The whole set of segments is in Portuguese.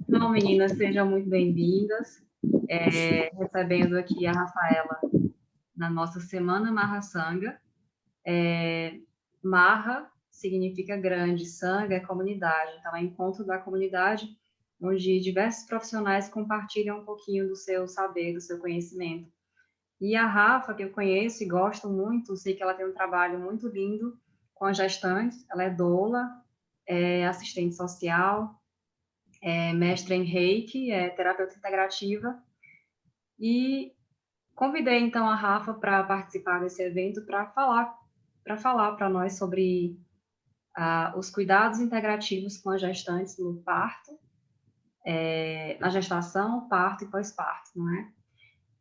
Então, meninas, sejam muito bem-vindas. Recebendo aqui a Rafaela na nossa Semana Marra Sangha. Marra significa grande, Sangha é comunidade, então é encontro da comunidade, onde diversos profissionais compartilham um pouquinho do seu saber, do seu conhecimento. E a Rafa, que eu conheço e gosto muito, sei que ela tem um trabalho muito lindo com as gestantes, ela é doula, é assistente social, é mestre em Reiki, é terapeuta integrativa, e convidei então a Rafa para participar desse evento para falar para nós sobre os cuidados integrativos com as gestantes no parto, na gestação, parto e pós-parto, não é?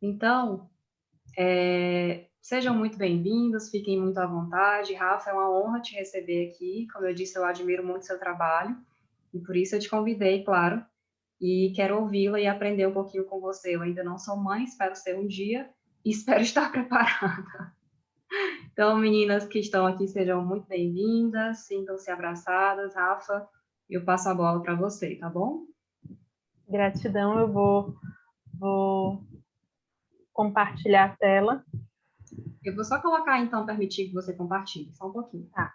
Então, sejam muito bem-vindos, fiquem muito à vontade. Rafa, é uma honra te receber aqui. Como eu disse, eu admiro muito seu trabalho e por isso eu te convidei, claro, e quero ouvi-la e aprender um pouquinho com você. Eu ainda não sou mãe, espero ser um dia e espero estar preparada. Então, meninas que estão aqui, sejam muito bem-vindas, sintam-se abraçadas. Rafa, eu passo a bola para você, tá bom? Gratidão, eu vou compartilhar a tela. Eu vou só colocar, então, permitir que você compartilhe, só um pouquinho. Tá.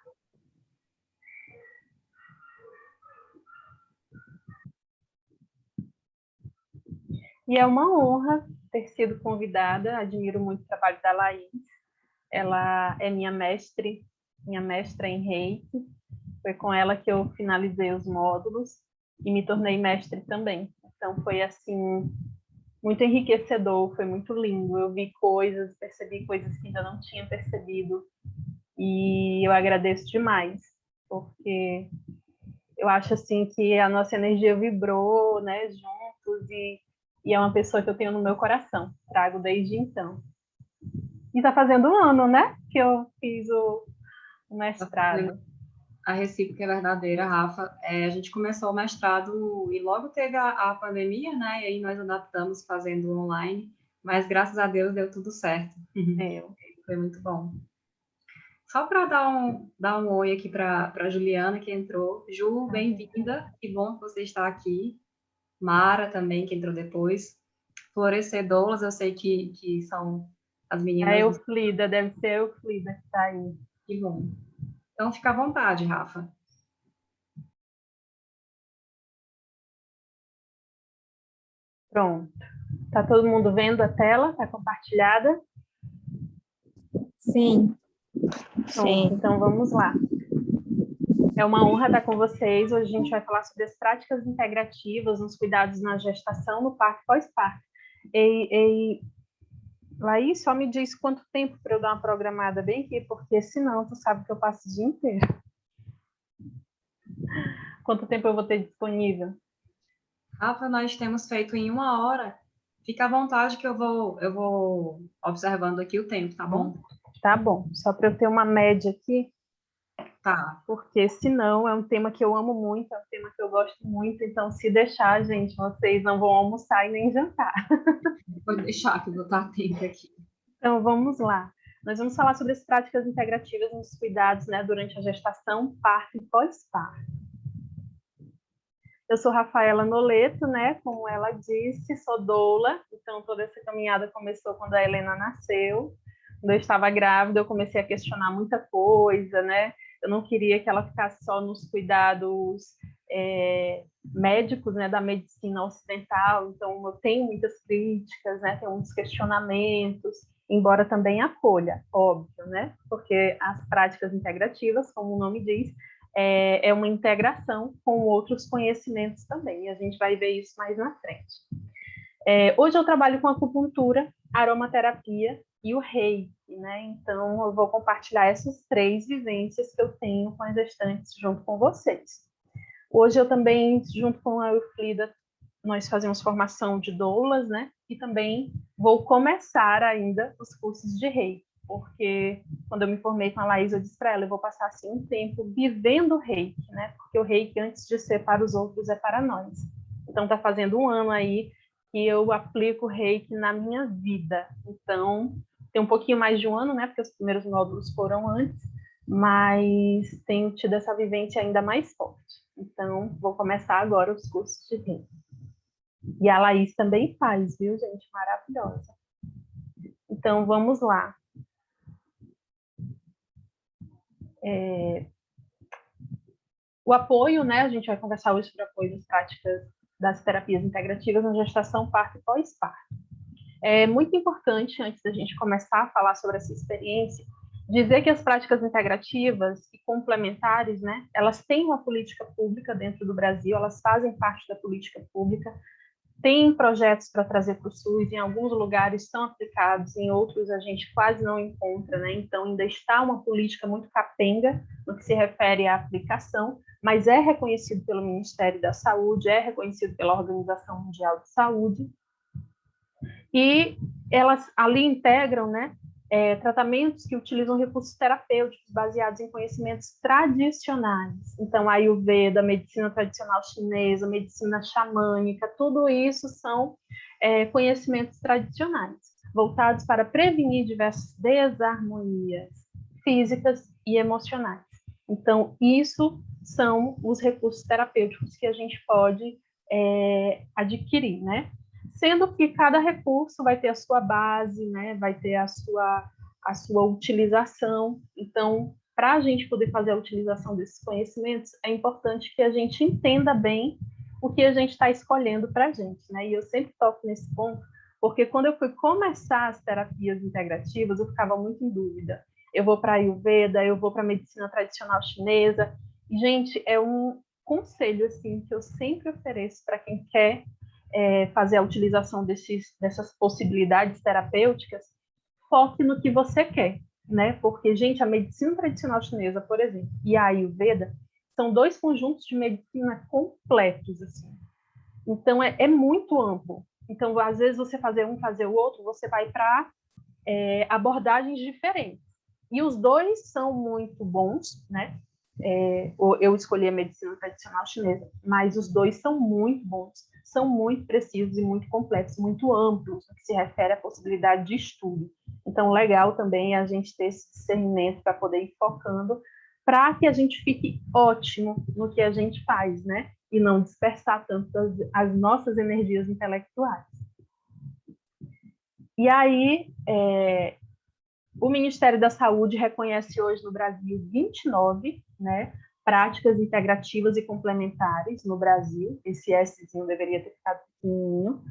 E é uma honra ter sido convidada, admiro muito o trabalho da Laís. Ela é minha mestra em Reiki. Foi com ela que eu finalizei os módulos e me tornei mestre também. Então, foi assim, muito enriquecedor, foi muito lindo. Eu vi coisas, percebi coisas que ainda não tinha percebido. E eu agradeço demais, porque eu acho assim que a nossa energia vibrou, né, juntos, e é uma pessoa que eu tenho no meu coração, trago desde então. E está fazendo um ano, né, que eu fiz o mestrado. A recíproca é verdadeira, Rafa. A gente começou o mestrado e logo teve a pandemia, né? E aí nós adaptamos fazendo online, mas graças a Deus deu tudo certo. Foi muito bom. Só para dar um oi aqui para a Juliana, que entrou. Ju, bem-vinda. Que bom que você está aqui. Mara também, que entrou depois. Florescedoras, eu sei que são as meninas. A Euflida, deve ser a Euflida que está aí. Que bom. Então, fica à vontade, Rafa. Pronto. Está todo mundo vendo a tela? Está compartilhada? Sim. Pronto, sim. Então vamos lá. É uma honra estar com vocês. Hoje a gente vai falar sobre as práticas integrativas nos cuidados na gestação, no parto e pós-parto. Laís, só me diz quanto tempo para eu dar uma programada bem aqui, porque senão tu sabe que eu passo o dia inteiro. Quanto tempo eu vou ter disponível? Rafa, nós temos feito em 1 hora. Fica à vontade que eu vou observando aqui o tempo, tá bom? Tá bom. Só para eu ter uma média aqui. Tá. Porque senão é um tema que eu amo muito, é um tema que eu gosto muito. Então, se deixar, gente, vocês não vão almoçar e nem jantar. Pode deixar que eu vou estar atenta aqui. Então, vamos lá. Nós vamos falar sobre as práticas integrativas nos cuidados, né, durante a gestação, parto e pós-parto. Eu sou Rafaela Noleto, né? Como ela disse, sou doula. Então, toda essa caminhada começou quando a Helena nasceu. Quando eu estava grávida, eu comecei a questionar muita coisa, né? Eu não queria que ela ficasse só nos cuidados médicos, né, da medicina ocidental. Então, eu tenho muitas críticas, né? Tenho muitos questionamentos, embora também acolha, óbvio, né? Porque as práticas integrativas, como o nome diz, é uma integração com outros conhecimentos também, e a gente vai ver isso mais na frente. Hoje eu trabalho com acupuntura, aromaterapia e o Reiki, né? Então eu vou compartilhar essas 3 vivências que eu tenho com as gestantes junto com vocês. Hoje eu também, junto com a Euflida, nós fazemos formação de doulas, né? E também vou começar ainda os cursos de Reiki, porque quando eu me formei com a Laís, eu disse para ela, eu vou passar assim um tempo vivendo o Reiki, né? Porque o Reiki, antes de ser para os outros, é para nós. Então, está fazendo 1 ano aí que eu aplico o Reiki na minha vida. Então, tem um pouquinho mais de 1 ano, né? Porque os primeiros módulos foram antes, mas tenho tido essa vivência ainda mais forte. Então, vou começar agora os cursos de Reiki. E a Laís também faz, viu, gente? Maravilhosa. Então, vamos lá. O apoio, né? A gente vai conversar hoje sobre apoio das práticas das terapias integrativas na gestação, parto e pós-parto. É muito importante, antes da gente começar a falar sobre essa experiência, dizer que as práticas integrativas e complementares, né, elas têm uma política pública dentro do Brasil, elas fazem parte da política pública, tem projetos para trazer para o SUS, em alguns lugares estão aplicados, em outros a gente quase não encontra, né? Então ainda está uma política muito capenga no que se refere à aplicação, mas é reconhecido pelo Ministério da Saúde, é reconhecido pela Organização Mundial de Saúde, e elas ali integram, né, tratamentos que utilizam recursos terapêuticos baseados em conhecimentos tradicionais. Então, a Ayurveda, a medicina tradicional chinesa, a medicina xamânica, tudo isso são conhecimentos tradicionais, voltados para prevenir diversas desarmonias físicas e emocionais. Então, isso são os recursos terapêuticos que a gente pode adquirir, né? Sendo que cada recurso vai ter a sua base, né? Vai ter a sua utilização. Então, para a gente poder fazer a utilização desses conhecimentos, é importante que a gente entenda bem o que a gente está escolhendo para a gente, né? E eu sempre toco nesse ponto, porque quando eu fui começar as terapias integrativas, eu ficava muito em dúvida. Eu vou para a Ayurveda, eu vou para a medicina tradicional chinesa. E, gente, é um conselho assim que eu sempre ofereço para quem quer fazer a utilização dessas possibilidades terapêuticas, foque no que você quer, né? Porque, gente, a medicina tradicional chinesa, por exemplo, e a Ayurveda são dois conjuntos de medicina completos, assim. Então, é muito amplo. Então, às vezes, você fazer um, fazer o outro, você vai para abordagens diferentes. E os dois são muito bons, né? Eu escolhi a medicina tradicional chinesa, mas os dois são muito bons, são muito precisos e muito complexos, muito amplos no que se refere à possibilidade de estudo. Então, legal também a gente ter esse discernimento para poder ir focando, para que a gente fique ótimo no que a gente faz, né? E não dispersar tanto as nossas energias intelectuais. E aí, o Ministério da Saúde reconhece hoje no Brasil 29, né, práticas integrativas e complementares no Brasil. Esse Szinho deveria ter ficado pequenininho,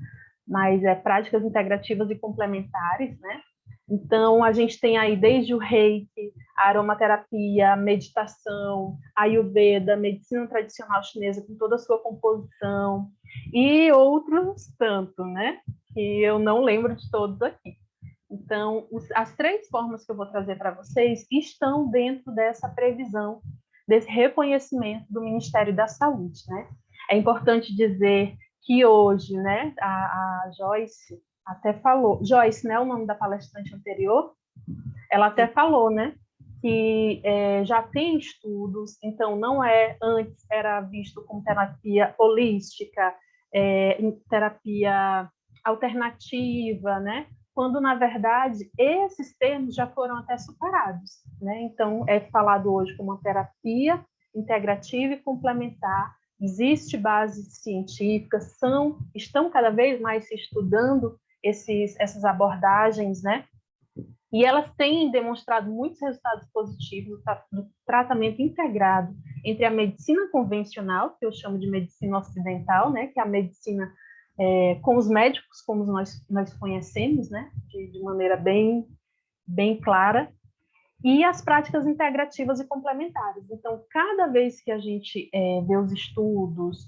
mas práticas integrativas e complementares, né? Então, a gente tem aí desde o Reiki, a aromaterapia, a meditação, a Ayurveda, a medicina tradicional chinesa com toda a sua composição, e outros tanto, né? Que eu não lembro de todos aqui. Então, as três formas que eu vou trazer para vocês estão dentro dessa previsão, desse reconhecimento do Ministério da Saúde, né? É importante dizer que hoje, né, a Joyce até falou, Joyce, né, o nome da palestrante anterior, ela até falou, né, que já tem estudos, então não antes era visto como terapia holística, terapia alternativa, né, quando, na verdade, esses termos já foram até superados, né? Então, é falado hoje como uma terapia integrativa e complementar, existe bases científicas, estão cada vez mais se estudando essas abordagens, né? E elas têm demonstrado muitos resultados positivos do tratamento integrado entre a medicina convencional, que eu chamo de medicina ocidental, né? Que é a medicina com os médicos, como nós conhecemos, né, de maneira bem clara, e as práticas integrativas e complementares. Então, cada vez que a gente vê os estudos,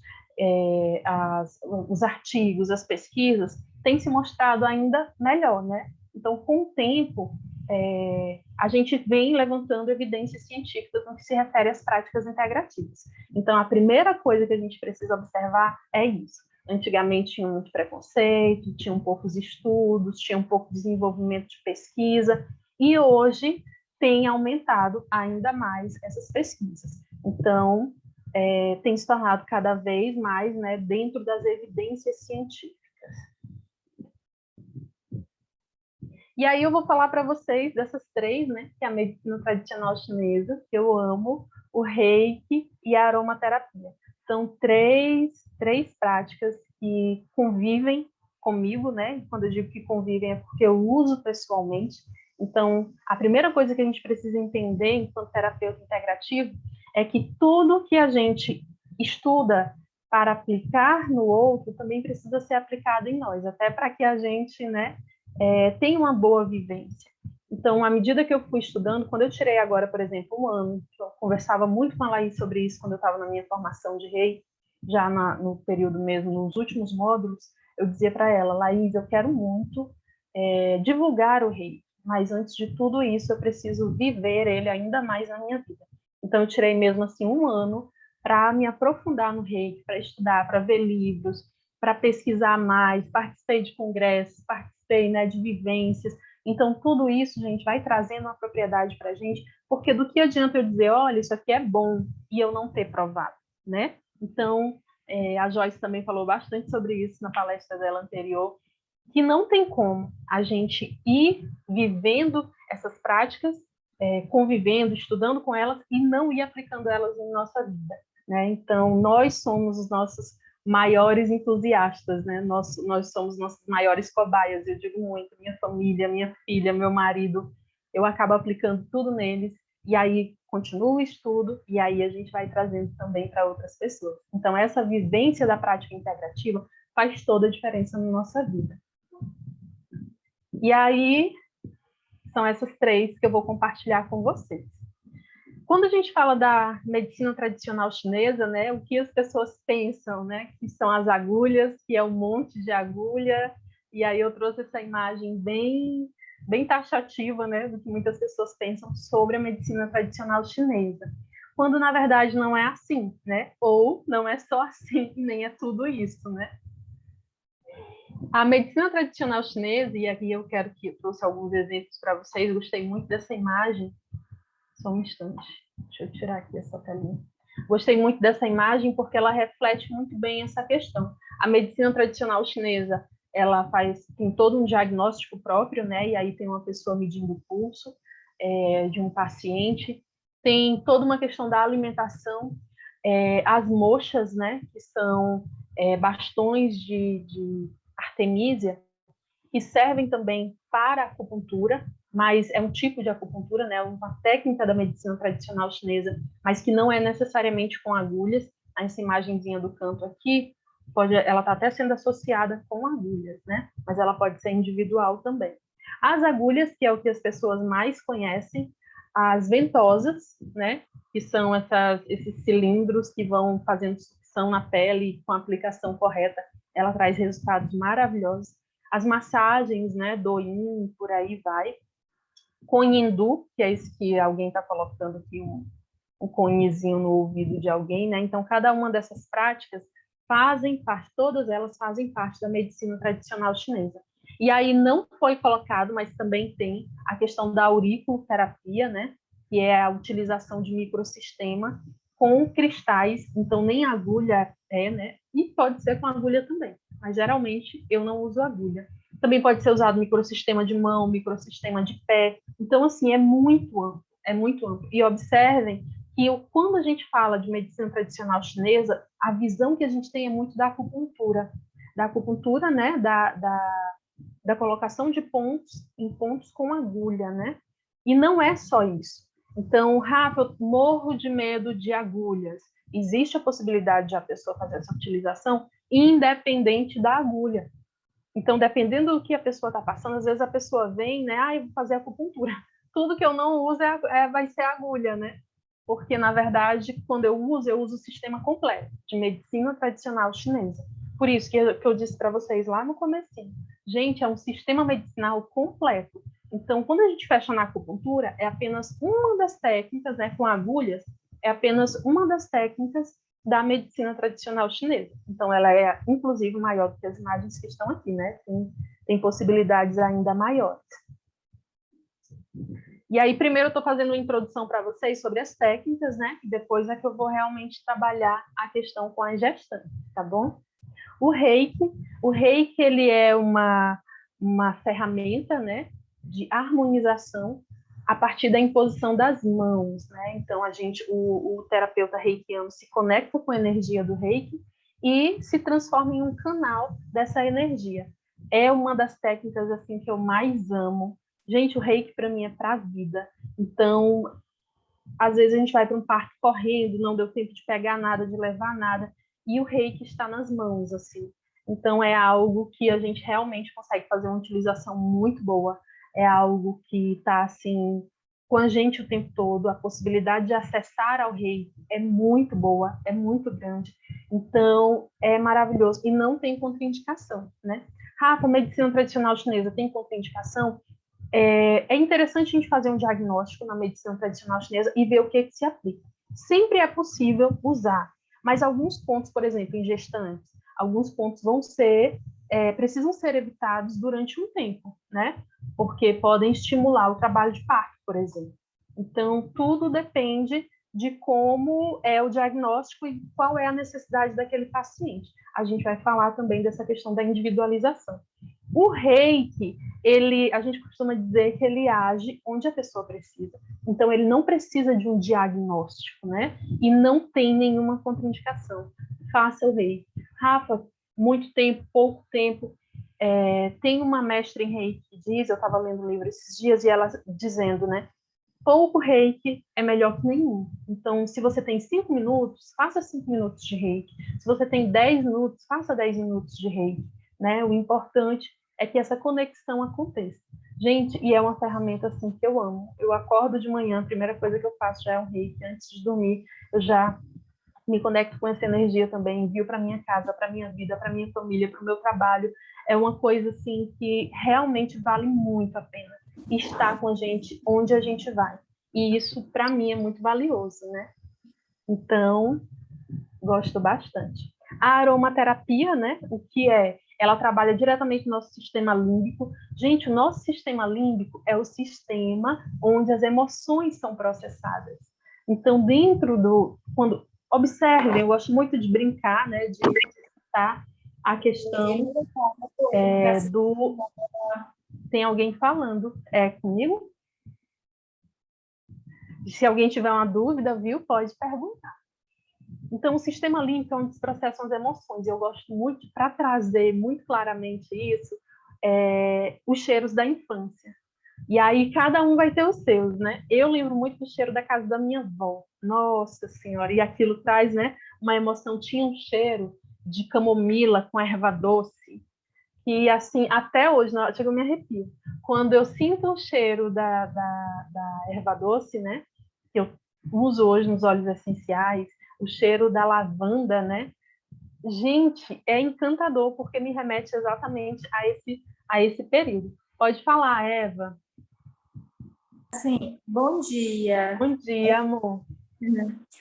os artigos, as pesquisas, tem se mostrado ainda melhor, né? Então, com o tempo, a gente vem levantando evidências científicas no que se refere às práticas integrativas. Então, a primeira coisa que a gente precisa observar é isso. Antigamente tinha muito preconceito, tinham poucos estudos, tinha um pouco desenvolvimento de pesquisa, e hoje tem aumentado ainda mais essas pesquisas. Então, tem se tornado cada vez mais, né, dentro das evidências científicas. E aí eu vou falar para vocês dessas três, né, que é a medicina tradicional chinesa, que eu amo, o Reiki e a aromaterapia. São três práticas que convivem comigo, né? Quando eu digo que convivem é porque eu uso pessoalmente. Então, a primeira coisa que a gente precisa entender enquanto terapeuta integrativo é que tudo que a gente estuda para aplicar no outro também precisa ser aplicado em nós, até para que a gente, né, tenha uma boa vivência. Então, à medida que eu fui estudando, quando eu tirei agora, por exemplo, um ano, eu conversava muito com a Laís sobre isso quando eu estava na minha formação de Reiki, já no período mesmo, nos últimos módulos, eu dizia para ela, Laís, eu quero muito divulgar o Reiki, mas antes de tudo isso, eu preciso viver ele ainda mais na minha vida. Então, eu tirei mesmo assim um ano para me aprofundar no Reiki, para estudar, para ver livros, para pesquisar mais, participei de congressos, participei, né, de vivências. Então, tudo isso, gente, vai trazendo uma propriedade para a gente, porque do que adianta eu dizer, olha, isso aqui é bom, e eu não ter provado, né? Então, a Joyce também falou bastante sobre isso na palestra dela anterior, que não tem como a gente ir vivendo essas práticas, convivendo, estudando com elas e não ir aplicando elas em nossa vida, né? Então, nós somos os nossos maiores entusiastas, né? Nós somos nossos maiores cobaias, eu digo muito, minha família, minha filha, meu marido, eu acabo aplicando tudo neles, e aí continua o estudo, e aí a gente vai trazendo também para outras pessoas. Então, essa vivência da prática integrativa faz toda a diferença na nossa vida. E aí, são essas três que eu vou compartilhar com vocês. Quando a gente fala da medicina tradicional chinesa, né, o que as pessoas pensam, né, que são as agulhas, que é um monte de agulha, e aí eu trouxe essa imagem bem taxativa, né, do que muitas pessoas pensam sobre a medicina tradicional chinesa, quando na verdade não é assim, né, ou não é só assim, nem é tudo isso, né. A medicina tradicional chinesa, e aqui eu quero que eu trouxe alguns exemplos para vocês, gostei muito dessa imagem, só um instante, deixa eu tirar aqui essa telinha. Gostei muito dessa imagem porque ela reflete muito bem essa questão. A medicina tradicional chinesa, ela tem todo um diagnóstico próprio, né? E aí tem uma pessoa medindo o pulso de um paciente, tem toda uma questão da alimentação, as moxas, né? Que são bastões de artemísia, que servem também para acupuntura, mas é um tipo de acupuntura, né, uma técnica da medicina tradicional chinesa, mas que não é necessariamente com agulhas. Essa imagenzinha do canto aqui, ela está até sendo associada com agulhas, né, mas ela pode ser individual também. As agulhas, que é o que as pessoas mais conhecem, as ventosas, né, que são esses cilindros que vão fazendo sucção na pele com a aplicação correta, ela traz resultados maravilhosos. As massagens, né, do yin, por aí vai. Conhindu, que é isso que alguém está colocando aqui, um conezinho no ouvido de alguém, né? Então, cada uma dessas práticas todas elas fazem parte da medicina tradicional chinesa. E aí não foi colocado, mas também tem a questão da auriculoterapia, né? Que é a utilização de microsistema com cristais, então nem agulha né? E pode ser com agulha também, mas geralmente eu não uso agulha. Também pode ser usado microsistema de mão, microsistema de pé. Então, assim, é muito amplo, é muito amplo. E observem que quando a gente fala de medicina tradicional chinesa, a visão que a gente tem é muito da acupuntura, né, da colocação de pontos em pontos com agulha, né? E não é só isso. Então, Rafa, eu morro de medo de agulhas. Existe a possibilidade de a pessoa fazer essa utilização independente da agulha. Então, dependendo do que a pessoa está passando, às vezes a pessoa vem, né? Eu vou fazer acupuntura. Tudo que eu não uso vai ser agulha, né? Porque, na verdade, quando eu uso o sistema completo de medicina tradicional chinesa. Por isso que eu disse para vocês lá no comecinho. Gente, é um sistema medicinal completo. Então, quando a gente fecha na acupuntura, é apenas uma das técnicas, né? Com agulhas, é apenas uma das técnicas da medicina tradicional chinesa. Então, ela é, inclusive, maior do que as imagens que estão aqui, né? Tem possibilidades ainda maiores. E aí, primeiro, eu estou fazendo uma introdução para vocês sobre as técnicas, né? E depois é que eu vou realmente trabalhar a questão com as gestantes, tá bom? O Reiki, ele é uma ferramenta, né? de harmonização a partir da imposição das mãos, né? Então, o terapeuta reikiano se conecta com a energia do reiki e se transforma em um canal dessa energia. É uma das técnicas assim que eu mais amo. Gente, o reiki para mim é para a vida. Então, às vezes a gente vai para um parque correndo, não deu tempo de pegar nada, de levar nada, e o reiki está nas mãos, assim. Então, é algo que a gente realmente consegue fazer uma utilização muito boa, é algo que está, assim, com a gente o tempo todo, a possibilidade de acessar ao reiki é muito boa, é muito grande. Então, é maravilhoso, e não tem contraindicação, né? Rafa, medicina tradicional chinesa tem contraindicação? É interessante a gente fazer um diagnóstico na medicina tradicional chinesa e ver o que se aplica. Sempre é possível usar, mas alguns pontos, por exemplo, em gestantes, alguns pontos precisam ser evitados durante um tempo, né? Porque podem estimular o trabalho de parto, por exemplo. Então, tudo depende de como é o diagnóstico e qual é a necessidade daquele paciente. A gente vai falar também dessa questão da individualização. O reiki, a gente costuma dizer que ele age onde a pessoa precisa. Então, ele não precisa de um diagnóstico, né? E não tem nenhuma contraindicação. Faça o reiki. Rafa, muito tempo, pouco tempo. Tem uma mestra em reiki que diz, eu estava lendo um livro esses dias, e ela dizendo, né? Pouco reiki é melhor que nenhum. Então, se você tem 5 minutos, faça 5 minutos de reiki. Se você tem 10 minutos, faça 10 minutos de reiki. Né? O importante é que essa conexão aconteça. Gente, e é uma ferramenta assim que eu amo. Eu acordo de manhã, a primeira coisa que eu faço já é um reiki. Antes de dormir, eu já me conecto com essa energia também, envio para minha casa, para minha vida, para minha família, para o meu trabalho. É uma coisa assim que realmente vale muito a pena estar com a gente onde a gente vai. E isso para mim é muito valioso, né? Então, gosto bastante. A aromaterapia, né? O que é? Ela trabalha diretamente no nosso sistema límbico. Gente, o nosso sistema límbico é o sistema onde as emoções são processadas. Então, quando observem, eu gosto muito de brincar, né? De citar a questão do. Tem alguém falando? É comigo? Se alguém tiver uma dúvida, viu? Pode perguntar. Então, o sistema límbico é onde se processam as emoções. Eu gosto muito, para trazer muito claramente isso, os cheiros da infância. E aí, cada um vai ter os seus, né? Eu lembro muito do cheiro da casa da minha avó. Nossa Senhora! E aquilo traz, né, uma emoção. Tinha um cheiro de camomila com erva doce. E, assim, até hoje, chega eu me arrepio. Quando eu sinto o cheiro da erva doce, né? Que eu uso hoje nos óleos essenciais, o cheiro da lavanda, né? Gente, é encantador, porque me remete exatamente a esse período. Pode falar, Eva. Sim, bom dia. Bom dia, amor.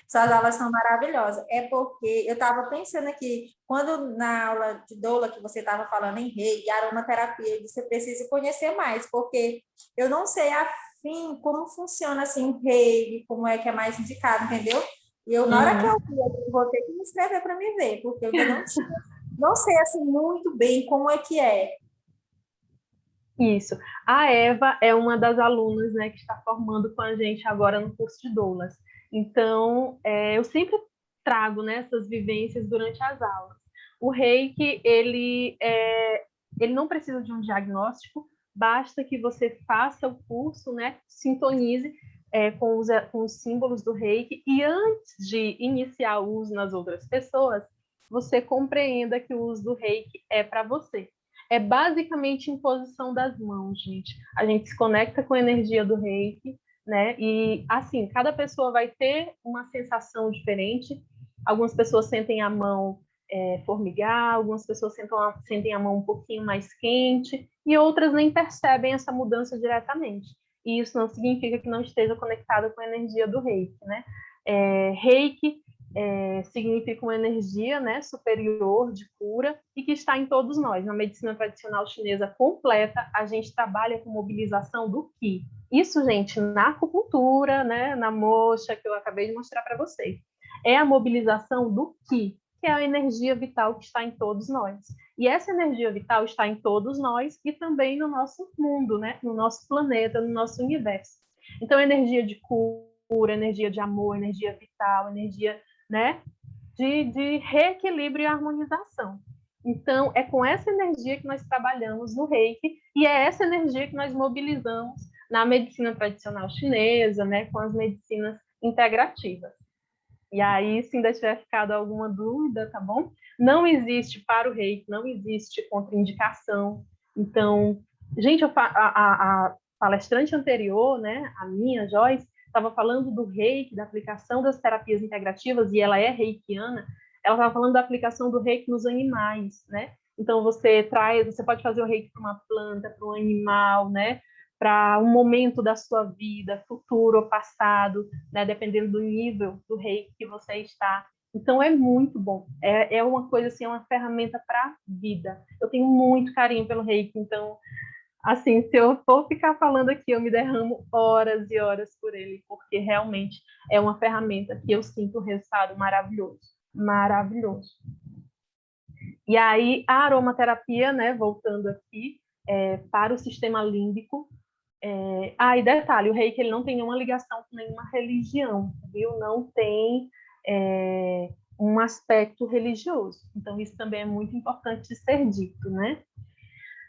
Suas aulas são maravilhosas. É porque eu estava pensando aqui, quando na aula de doula que você estava falando em rei e aromaterapia, você precisa conhecer mais, porque eu não sei afim como funciona assim o rei, como é que é mais indicado, entendeu? E eu, na hora que eu vi, eu vou ter que me inscrever para me ver, porque eu ainda não sei assim muito bem como é que é. Isso. A Eva é uma das alunas, né, que está formando com a gente agora no curso de doulas. Então, eu sempre trago, né, essas vivências durante as aulas. O reiki, ele não precisa de um diagnóstico, basta que você faça o curso, né, sintonize com os símbolos do reiki e antes de iniciar o uso nas outras pessoas, você compreenda que o uso do reiki é para você. É basicamente imposição das mãos, gente. A gente se conecta com a energia do reiki, né? E, assim, cada pessoa vai ter uma sensação diferente. Algumas pessoas sentem a mão formigar, algumas pessoas sentem a mão um pouquinho mais quente, e outras nem percebem essa mudança diretamente. E isso não significa que não esteja conectada com a energia do reiki, né? Reiki significa uma energia, né, superior de cura e que está em todos nós. Na medicina tradicional chinesa completa, a gente trabalha com mobilização do Qi. Isso, gente, na acupuntura, né, na moxa, que eu acabei de mostrar para vocês. É a mobilização do Qi. que é a energia vital que está em todos nós. E essa energia vital está em todos nós e também no nosso mundo, né? No nosso planeta, no nosso universo. Então, energia de cura, energia de amor, energia vital, energia, né, de reequilíbrio e harmonização. Então, é com essa energia que nós trabalhamos no Reiki e é essa energia que nós mobilizamos na medicina tradicional chinesa, né, com as medicinas integrativas. E aí, se ainda tiver ficado alguma dúvida, tá bom? Não existe para o Reiki, não existe contraindicação. Então, gente, a palestrante anterior, né, a minha, Joyce, estava falando do Reiki, da aplicação das terapias integrativas, e ela é reikiana, ela estava falando da aplicação do Reiki nos animais, né? Então, você pode fazer o Reiki para uma planta, para um animal, né? Para um momento da sua vida, futuro ou passado, né? Dependendo do nível do Reiki que você está. Então, é muito bom. É uma coisa assim, é uma ferramenta para a vida. Eu tenho muito carinho pelo Reiki, então, assim, se eu for ficar falando aqui, eu me derramo horas e horas por ele, porque realmente é uma ferramenta que eu sinto um resultado maravilhoso. Maravilhoso. E aí, a aromaterapia, né, voltando aqui, para o sistema límbico. E detalhe, o Reiki ele não tem nenhuma ligação com nenhuma religião, viu? Não tem um aspecto religioso. Então, isso também é muito importante de ser dito, né?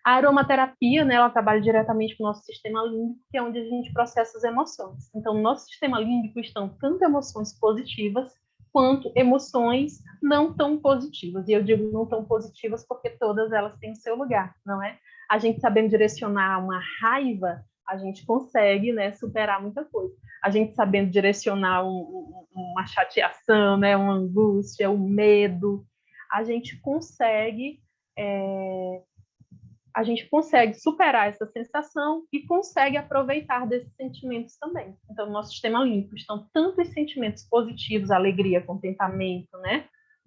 A aromaterapia, né, ela trabalha diretamente com o nosso sistema límbico, que é onde a gente processa as emoções. Então, no nosso sistema límbico estão tanto emoções positivas quanto emoções não tão positivas. E eu digo não tão positivas porque todas elas têm o seu lugar, não é? A gente sabendo direcionar uma raiva, a gente consegue, né, superar muita coisa. A gente sabendo direcionar uma chateação, né, uma angústia, um medo, a gente consegue superar essa sensação e consegue aproveitar desses sentimentos também. Então, no nosso sistema límbico estão tanto os sentimentos positivos, alegria, contentamento, né?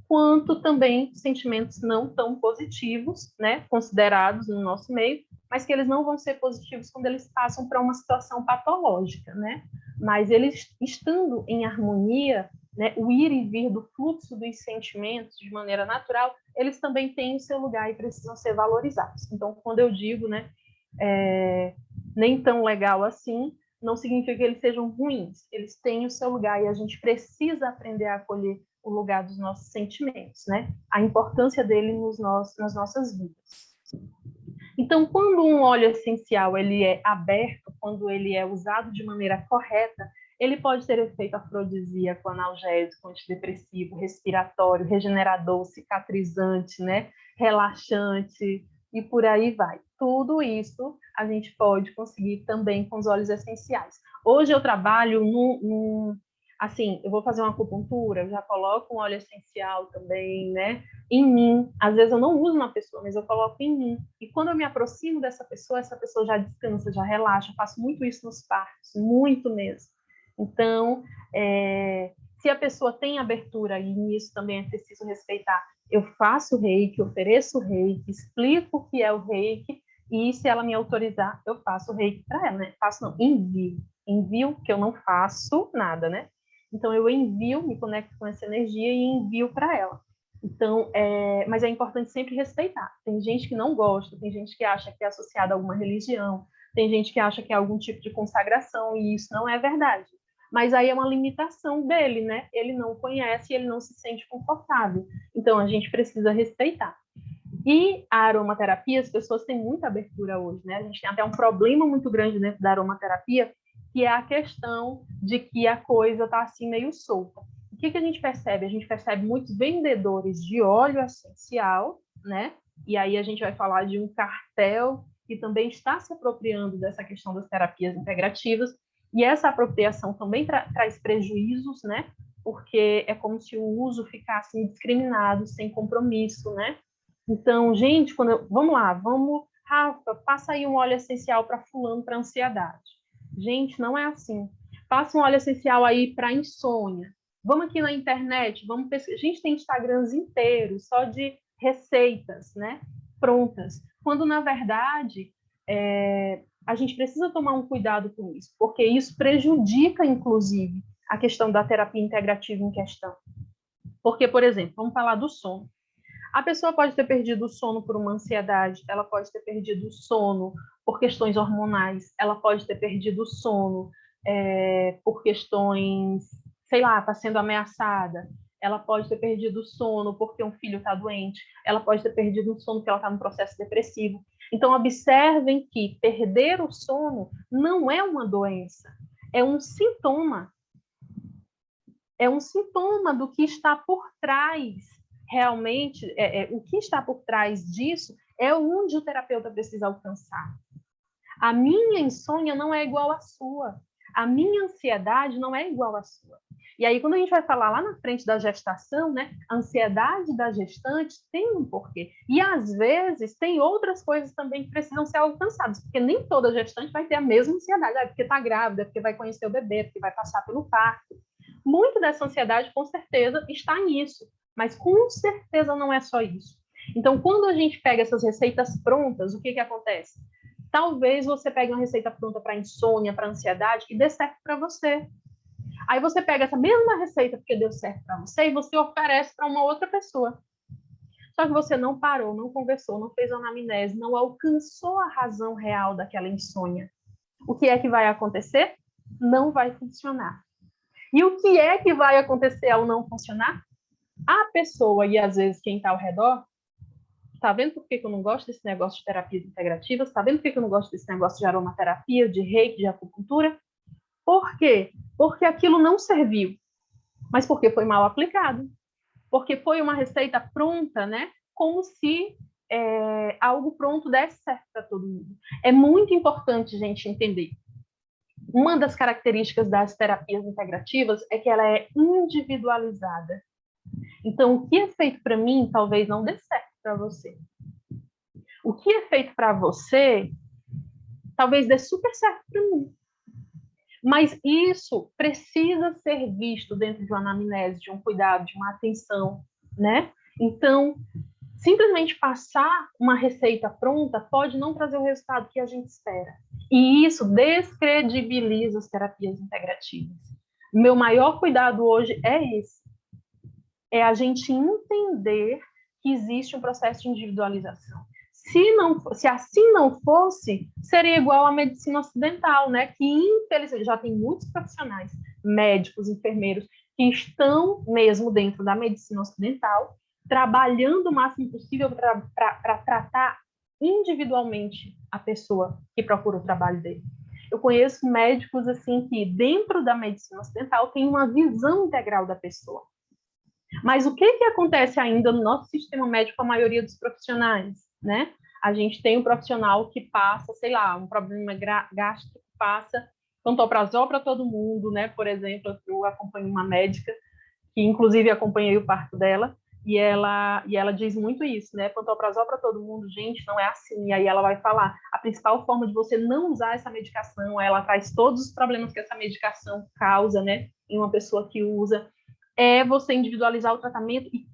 Quanto também sentimentos não tão positivos, né? Considerados no nosso meio, mas que eles não vão ser positivos quando eles passam para uma situação patológica, né? Mas eles estando em harmonia, né? O ir e vir do fluxo dos sentimentos de maneira natural, eles também têm o seu lugar e precisam ser valorizados. Então, quando eu digo, né, nem tão legal assim, não significa que eles sejam ruins. Eles têm o seu lugar e a gente precisa aprender a acolher o lugar dos nossos sentimentos, né? A importância dele nas nossas vidas. Então, quando um óleo essencial ele é aberto, quando ele é usado de maneira correta, ele pode ter efeito afrodisíaco, analgésico, antidepressivo, respiratório, regenerador, cicatrizante, né? Relaxante e por aí vai. Tudo isso a gente pode conseguir também com os óleos essenciais. Hoje eu trabalho assim, eu vou fazer uma acupuntura, eu já coloco um óleo essencial também, né? Em mim. Às vezes eu não uso na pessoa, mas eu coloco em mim. E quando eu me aproximo dessa pessoa, essa pessoa já descansa, já relaxa. Eu faço muito isso nos partos, muito mesmo. Então, se a pessoa tem abertura, e nisso também é preciso respeitar, eu faço reiki, ofereço reiki, explico o que é o reiki, e se ela me autorizar, eu faço reiki para ela, né? Faço não, envio, que eu não faço nada, né? Então, eu envio, me conecto com essa energia e envio para ela. Então, mas é importante sempre respeitar. Tem gente que não gosta, tem gente que acha que é associada a alguma religião, tem gente que acha que é algum tipo de consagração, e isso não é verdade. Mas aí é uma limitação dele, né? Ele não conhece, ele não se sente confortável. Então, a gente precisa respeitar. E a aromaterapia, as pessoas têm muita abertura hoje, né? A gente tem até um problema muito grande dentro da aromaterapia, que é a questão de que a coisa está assim meio solta. O que a gente percebe? A gente percebe muitos vendedores de óleo essencial, né? E aí a gente vai falar de um cartel que também está se apropriando dessa questão das terapias integrativas, e essa apropriação também traz prejuízos, né? Porque é como se o uso ficasse indiscriminado, sem compromisso, né? Então, gente, vamos lá, Rafa, passa aí um óleo essencial para fulano, para ansiedade. Gente, não é assim. Passa um óleo essencial aí para insônia. Vamos aqui na internet, vamos pesquisar. A gente tem Instagrams inteiros só de receitas, né? Prontas. Quando, na verdade, a gente precisa tomar um cuidado com isso, porque isso prejudica, inclusive, a questão da terapia integrativa em questão. Porque, por exemplo, vamos falar do sono. A pessoa pode ter perdido o sono por uma ansiedade, ela pode ter perdido o sono por questões hormonais, ela pode ter perdido o sono por questões, sei lá, está sendo ameaçada, ela pode ter perdido o sono porque um filho está doente, ela pode ter perdido o sono porque ela está no processo depressivo. Então, observem que perder o sono não é uma doença, é um sintoma. É um sintoma do que está por trás, realmente, o que está por trás disso é onde o terapeuta precisa alcançar. A minha insônia não é igual à sua. A minha ansiedade não é igual à sua. E aí, quando a gente vai falar lá na frente da gestação, né, a ansiedade da gestante tem um porquê. E, às vezes, tem outras coisas também que precisam ser alcançadas, porque nem toda gestante vai ter a mesma ansiedade, porque está grávida, porque vai conhecer o bebê, porque vai passar pelo parto. Muito dessa ansiedade, com certeza, está nisso, mas com certeza não é só isso. Então, quando a gente pega essas receitas prontas, o que acontece? Talvez você pegue uma receita pronta para insônia, para ansiedade, e dê certo para você. Aí você pega essa mesma receita porque deu certo para você e você oferece para uma outra pessoa. Só que você não parou, não conversou, não fez anamnese, não alcançou a razão real daquela insônia. O que é que vai acontecer? Não vai funcionar. E o que é que vai acontecer ao não funcionar? A pessoa, e às vezes quem está ao redor, está vendo por que eu não gosto desse negócio de terapias integrativas? Está vendo por que eu não gosto desse negócio de aromaterapia, de reiki, de acupuntura? Por quê? Porque aquilo não serviu, mas porque foi mal aplicado. Porque foi uma receita pronta, né? Como se algo pronto desse certo para todo mundo. É muito importante a gente entender. Uma das características das terapias integrativas é que ela é individualizada. Então, o que é feito para mim talvez não dê certo para você. O que é feito para você talvez dê super certo para mim. Mas isso precisa ser visto dentro de uma anamnese, de um cuidado, de uma atenção, né? Então, simplesmente passar uma receita pronta pode não trazer o resultado que a gente espera. E isso descredibiliza as terapias integrativas. Meu maior cuidado hoje é esse. É a gente entender que existe um processo de individualização. Se assim não fosse, seria igual à medicina ocidental, né? Que infelizmente já tem muitos profissionais, médicos, enfermeiros, que estão mesmo dentro da medicina ocidental, trabalhando o máximo possível para tratar individualmente a pessoa que procura o trabalho dele. Eu conheço médicos assim que dentro da medicina ocidental tem uma visão integral da pessoa. Mas o que acontece ainda no nosso sistema médico, a maioria dos profissionais, né? A gente tem um profissional que passa, sei lá, um problema gástrico, passa pantoprazol para todo mundo, né? Por exemplo, eu acompanho uma médica, que inclusive acompanhei o parto dela, e ela diz muito isso, né? Pantoprazol para todo mundo, gente, não é assim. E aí ela vai falar, a principal forma de você não usar essa medicação, ela traz todos os problemas que essa medicação causa, né? Em uma pessoa que usa, é você individualizar o tratamento e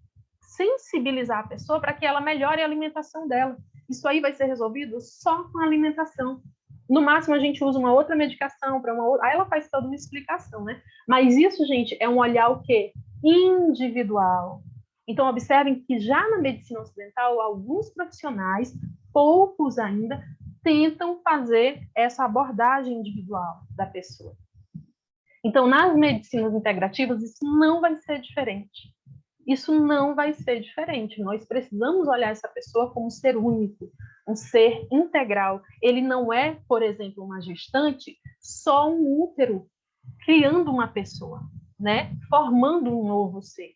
sensibilizar a pessoa para que ela melhore a alimentação dela. Isso aí vai ser resolvido só com a alimentação. No máximo, a gente usa uma outra medicação para uma outra. Aí ela faz toda uma explicação, né? Mas isso, gente, é um olhar o quê? Individual. Então, observem que já na medicina ocidental, alguns profissionais, poucos ainda, tentam fazer essa abordagem individual da pessoa. Então, nas medicinas integrativas, isso não vai ser diferente. Isso não vai ser diferente. Nós precisamos olhar essa pessoa como um ser único, um ser integral. Ele não é, por exemplo, uma gestante, só um útero criando uma pessoa, né? Formando um novo ser.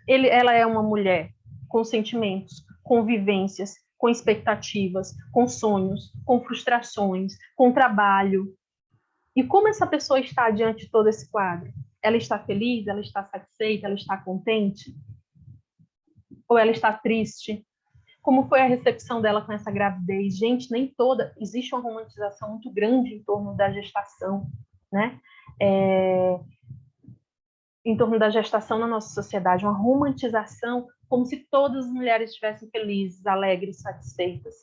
Ela é uma mulher com sentimentos, com vivências, com expectativas, com sonhos, com frustrações, com trabalho. E como essa pessoa está diante de todo esse quadro? Ela está feliz? Ela está satisfeita? Ela está contente? Ou ela está triste? Como foi a recepção dela com essa gravidez? Gente, nem toda. Existe uma romantização muito grande em torno da gestação, né? Em torno da gestação na nossa sociedade, uma romantização como se todas as mulheres estivessem felizes, alegres, satisfeitas,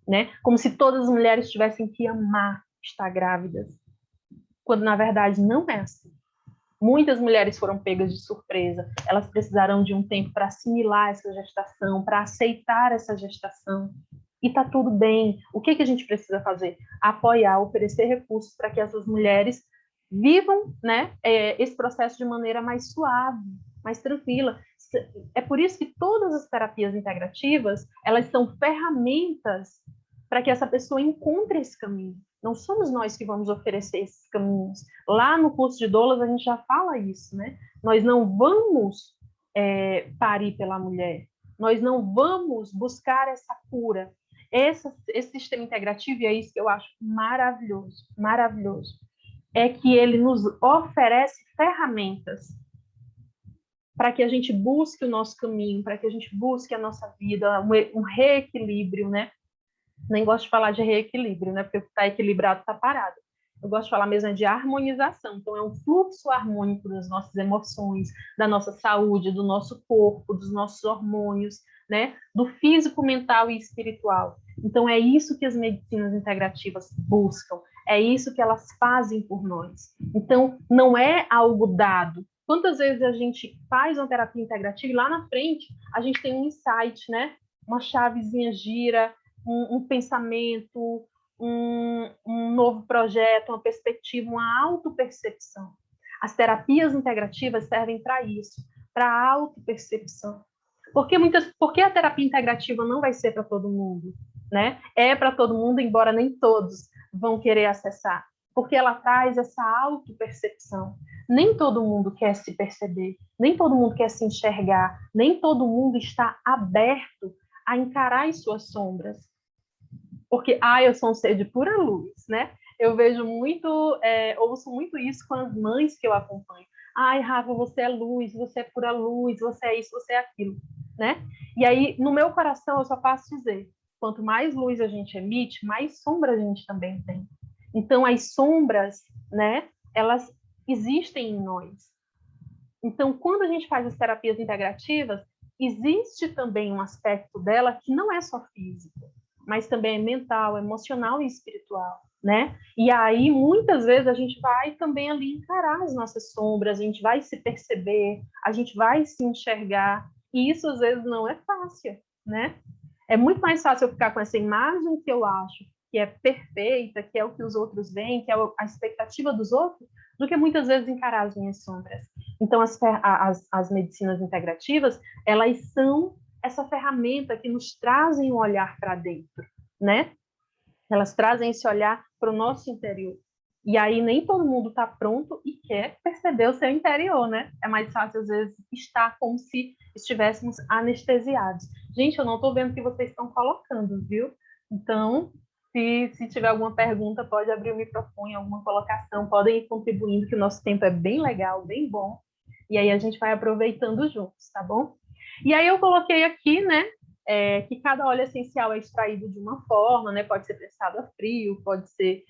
né? Como se todas as mulheres tivessem que amar estar grávidas, quando na verdade não é assim. Muitas mulheres foram pegas de surpresa, elas precisaram de um tempo para assimilar essa gestação, para aceitar essa gestação. E está tudo bem. O que a gente precisa fazer? Apoiar, oferecer recursos para que essas mulheres vivam, né, esse processo de maneira mais suave, mais tranquila. É por isso que todas as terapias integrativas, elas são ferramentas para que essa pessoa encontre esse caminho. Não somos nós que vamos oferecer esses caminhos. Lá no curso de doulas a gente já fala isso, né? Nós não vamos parir pela mulher. Nós não vamos buscar essa cura. Esse sistema integrativo, e é isso que eu acho maravilhoso, maravilhoso, é que ele nos oferece ferramentas para que a gente busque o nosso caminho, para que a gente busque a nossa vida, um reequilíbrio, né? Nem gosto de falar de reequilíbrio, né? Porque o que está equilibrado está parado. Eu gosto de falar mesmo de harmonização. Então, é um fluxo harmônico das nossas emoções, da nossa saúde, do nosso corpo, dos nossos hormônios, né? Do físico, mental e espiritual. Então, é isso que as medicinas integrativas buscam. É isso que elas fazem por nós. Então, não é algo dado. Quantas vezes a gente faz uma terapia integrativa e lá na frente a gente tem um insight, né? Uma chavezinha gira, um pensamento, um novo projeto, uma perspectiva, uma autopercepção. As terapias integrativas servem para isso, para a autopercepção. Porque a terapia integrativa não vai ser para todo mundo, né? É para todo mundo, embora nem todos vão querer acessar, porque ela traz essa autopercepção. Nem todo mundo quer se perceber, nem todo mundo quer se enxergar, nem todo mundo está aberto a encarar as suas sombras. Porque, eu sou um ser de pura luz, né? Eu vejo muito, ouço muito isso com as mães que eu acompanho. Ai, Rafa, você é luz, você é pura luz, você é isso, você é aquilo, né? E aí, no meu coração, eu só posso dizer, quanto mais luz a gente emite, mais sombra a gente também tem. Então, as sombras, né, elas existem em nós. Então, quando a gente faz as terapias integrativas, existe também um aspecto dela que não é só físico, mas também é mental, emocional e espiritual, né? E aí, muitas vezes, a gente vai também ali encarar as nossas sombras, a gente vai se perceber, a gente vai se enxergar, e isso, às vezes, não é fácil, né? É muito mais fácil eu ficar com essa imagem que eu acho que é perfeita, que é o que os outros veem, que é a expectativa dos outros, do que muitas vezes encarar as minhas sombras. Então, as medicinas integrativas, elas são essa ferramenta que nos trazem um olhar para dentro, né? Elas trazem esse olhar para o nosso interior. E aí nem todo mundo está pronto e quer perceber o seu interior, né? É mais fácil, às vezes, estar como se estivéssemos anestesiados. Gente, eu não estou vendo o que vocês estão colocando, viu? Então, se tiver alguma pergunta, pode abrir o microfone, alguma colocação, podem ir contribuindo, que o nosso tempo é bem legal, bem bom. E aí a gente vai aproveitando juntos, tá bom? E aí eu coloquei aqui, né, que cada óleo essencial é extraído de uma forma, né, pode ser pressado a frio, pode ser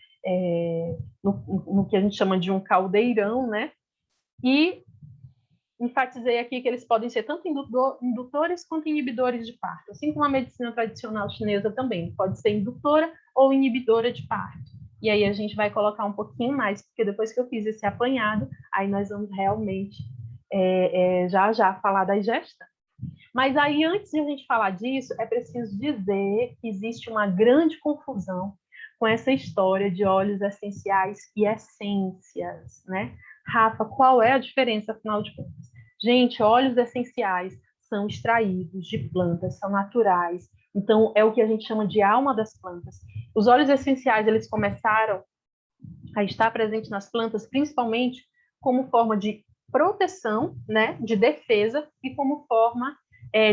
no que a gente chama de um caldeirão, né, e enfatizei aqui que eles podem ser tanto indutores quanto inibidores de parto, assim como a medicina tradicional chinesa também, pode ser indutora ou inibidora de parto. E aí a gente vai colocar um pouquinho mais, porque depois que eu fiz esse apanhado, aí nós vamos realmente já falar da gestão. Mas aí, antes de a gente falar disso, é preciso dizer que existe uma grande confusão com essa história de óleos essenciais e essências, né? Rafa, qual é a diferença, afinal de contas? Gente, óleos essenciais são extraídos de plantas, são naturais, então é o que a gente chama de alma das plantas. Os óleos essenciais, eles começaram a estar presentes nas plantas, principalmente como forma de proteção, né, de defesa e como forma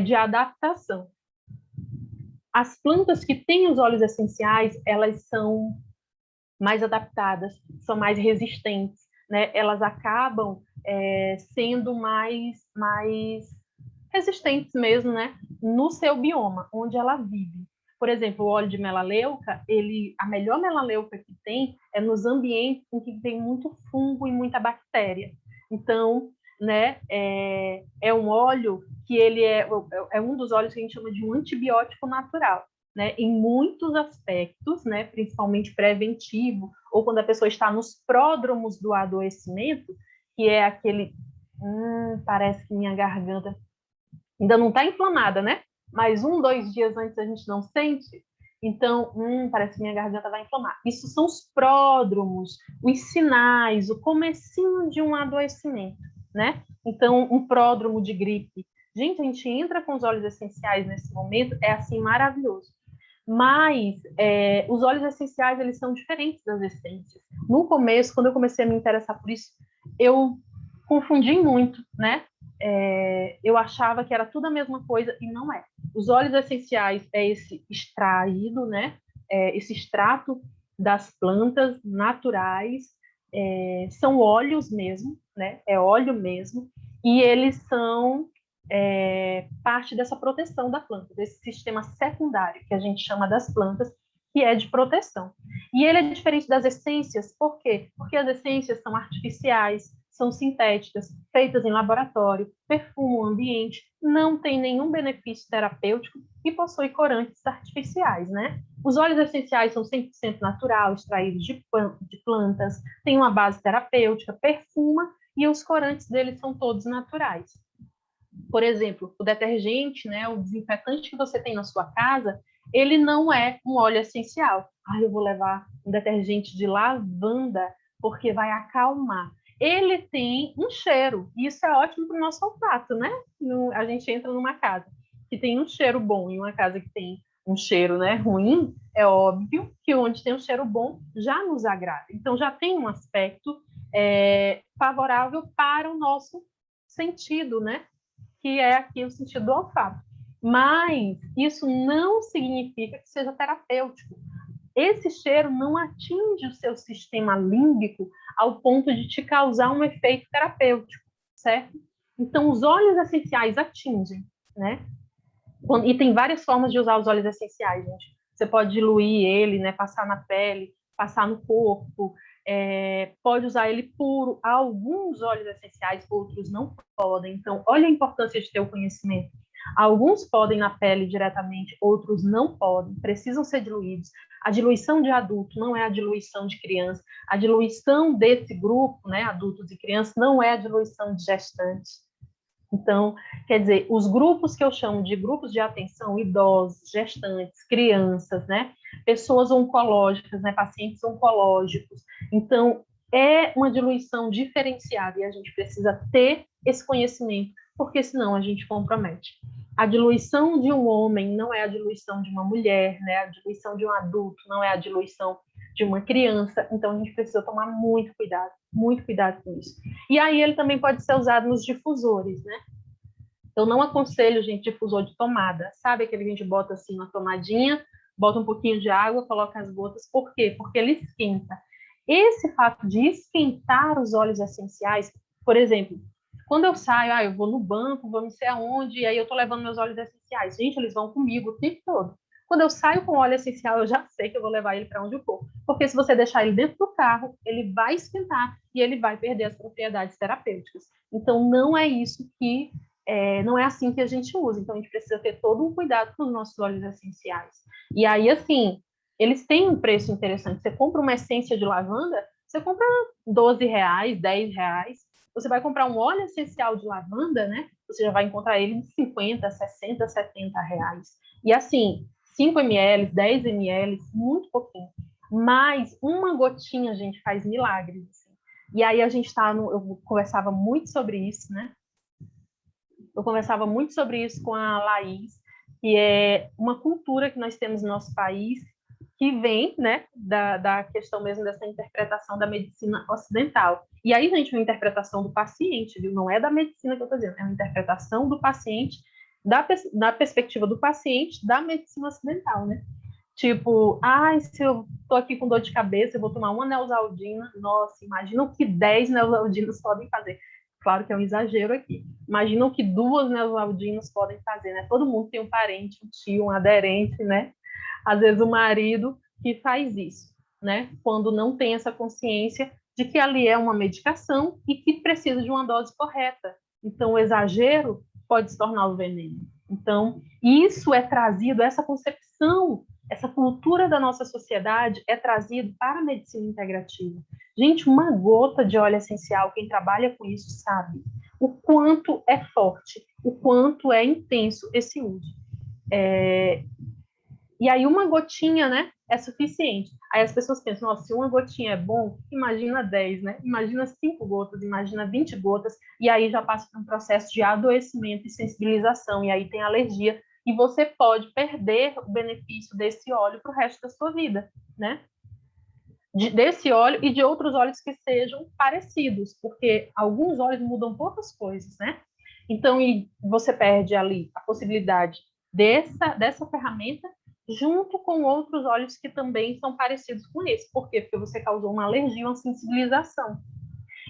de adaptação. As plantas que têm os óleos essenciais, elas são mais adaptadas, são mais resistentes, né? Elas acabam sendo mais resistentes mesmo, né? No seu bioma, onde ela vive. Por exemplo, o óleo de melaleuca, a melhor melaleuca que tem é nos ambientes em que tem muito fungo e muita bactéria. Então, né, é um óleo que ele é um dos óleos que a gente chama de um antibiótico natural, né, em muitos aspectos, né, principalmente preventivo, ou quando a pessoa está nos pródromos do adoecimento, que é aquele, parece que minha garganta ainda não está inflamada, né? Mas 1, 2 dias antes a gente não sente. Então, parece que minha garganta vai inflamar. Isso são os pródromos, os sinais, o comecinho de um adoecimento, né? Então, um pródromo de gripe. Gente, a gente entra com os óleos essenciais nesse momento, é assim maravilhoso. Mas os óleos essenciais, eles são diferentes das essências. No começo, quando eu comecei a me interessar por isso, eu confundi muito, né? Eu achava que era tudo a mesma coisa e não é. Os óleos essenciais é esse extraído, né? Esse extrato das plantas naturais, são óleos mesmo, né? É óleo mesmo, e eles são parte dessa proteção da planta, desse sistema secundário que a gente chama das plantas, que é de proteção. E ele é diferente das essências, por quê? Porque as essências são artificiais, são sintéticas, feitas em laboratório, perfumam o ambiente, não tem nenhum benefício terapêutico e possui corantes artificiais, né? Os óleos essenciais são 100% natural, extraídos de plantas, tem uma base terapêutica, perfuma, e os corantes deles são todos naturais. Por exemplo, o detergente, né, o desinfetante que você tem na sua casa, ele não é um óleo essencial. Eu vou levar um detergente de lavanda porque vai acalmar. Ele tem um cheiro, e isso é ótimo para o nosso olfato, né? A gente entra numa casa que tem um cheiro bom e uma casa que tem um cheiro, né, ruim, é óbvio que onde tem um cheiro bom já nos agrada. Então, já tem um aspecto favorável para o nosso sentido, né? Que é aqui o sentido do olfato. Mas isso não significa que seja terapêutico. Esse cheiro não atinge o seu sistema límbico ao ponto de te causar um efeito terapêutico, certo? Então, os óleos essenciais atingem, né? E tem várias formas de usar os óleos essenciais, gente. Você pode diluir ele, né? Passar na pele, passar no corpo, pode usar ele puro. Alguns óleos essenciais, outros não podem. Então, olha a importância de ter o conhecimento. Alguns podem na pele diretamente, outros não podem, precisam ser diluídos. A diluição de adulto não é a diluição de criança. A diluição desse grupo, né, adultos e crianças, não é a diluição de gestantes. Então, quer dizer, os grupos que eu chamo de grupos de atenção, idosos, gestantes, crianças, né, pessoas oncológicas, né, pacientes oncológicos. Então, é uma diluição diferenciada e a gente precisa ter esse conhecimento, porque senão a gente compromete. A diluição de um homem não é a diluição de uma mulher, né? A diluição de um adulto não é a diluição de uma criança. Então, a gente precisa tomar muito cuidado com isso. E aí, ele também pode ser usado nos difusores, né? Eu não aconselho, gente, difusor de tomada. Sabe aquele que a gente bota assim na tomadinha, bota um pouquinho de água, coloca as gotas. Por quê? Porque ele esquenta. Esse fato de esquentar os óleos essenciais, por exemplo, quando eu saio, eu vou no banco, vou não sei aonde, e aí eu tô levando meus óleos essenciais. Gente, eles vão comigo o tempo todo. Quando eu saio com óleo essencial, eu já sei que eu vou levar ele para onde eu for. Porque se você deixar ele dentro do carro, ele vai esquentar e ele vai perder as propriedades terapêuticas. Então, não é isso que... não é assim que a gente usa. Então, a gente precisa ter todo um cuidado com os nossos óleos essenciais. E aí, assim, eles têm um preço interessante. Você compra uma essência de lavanda, você compra R$12, R$10. Você vai comprar um óleo essencial de lavanda, né? Você já vai encontrar ele de 50, 60, 70 reais. E assim, 5 ml, 10 ml, muito pouquinho. Mas uma gotinha, gente, faz milagres. Assim. E aí a gente eu conversava muito sobre isso, né? Eu conversava muito sobre isso com a Laís, que é uma cultura que nós temos no nosso país, que vem, né, da questão mesmo dessa interpretação da medicina ocidental. E aí, gente, uma interpretação do paciente, viu? Não é da medicina que eu estou dizendo, é uma interpretação do paciente, da perspectiva do paciente, da medicina ocidental, né? Tipo, se eu tô aqui com dor de cabeça, eu vou tomar uma Neosaldina. Nossa, imagina o que 10 Neosaldinas podem fazer. Claro que é um exagero aqui. Imagina o que 2 Neosaldinas podem fazer, né? Todo mundo tem um parente, um tio, um aderente, né? Às vezes o marido que faz isso, né? Quando não tem essa consciência de que ali é uma medicação e que precisa de uma dose correta. Então, o exagero pode se tornar o veneno. Então, isso é trazido, essa concepção essa cultura da nossa sociedade é trazido para a medicina integrativa. Gente, uma gota de óleo essencial, quem trabalha com isso sabe o quanto é forte, o quanto é intenso esse uso. E aí uma gotinha, né, é suficiente. Aí as pessoas pensam, nossa, se uma gotinha é bom, imagina 10, né? Imagina 5 gotas, imagina 20 gotas, e aí já passa por um processo de adoecimento e sensibilização, e aí tem alergia, e você pode perder o benefício desse óleo para o resto da sua vida, né? Desse óleo e de outros óleos que sejam parecidos, porque alguns óleos mudam poucas coisas, né? Então, e você perde ali a possibilidade dessa ferramenta junto com outros óleos que também são parecidos com esse. Por quê? Porque você causou uma alergia, uma sensibilização.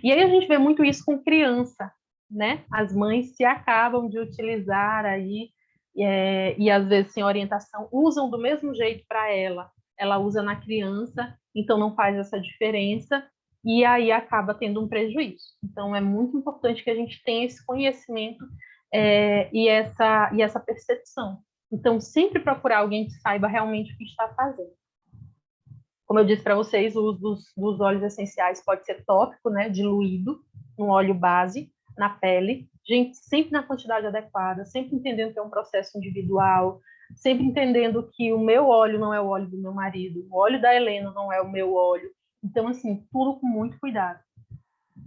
E aí a gente vê muito isso com criança, né? As mães se acabam de utilizar aí, e às vezes sem orientação, usam do mesmo jeito para ela usa na criança, então não faz essa diferença, e aí acaba tendo um prejuízo. Então é muito importante que a gente tenha esse conhecimento e essa percepção. Então, sempre procurar alguém que saiba realmente o que está fazendo. Como eu disse para vocês, o uso dos óleos essenciais pode ser tópico, né, diluído, no óleo base, na pele. Gente, sempre na quantidade adequada, sempre entendendo que é um processo individual, sempre entendendo que o meu óleo não é o óleo do meu marido, o óleo da Helena não é o meu óleo. Então, assim, tudo com muito cuidado.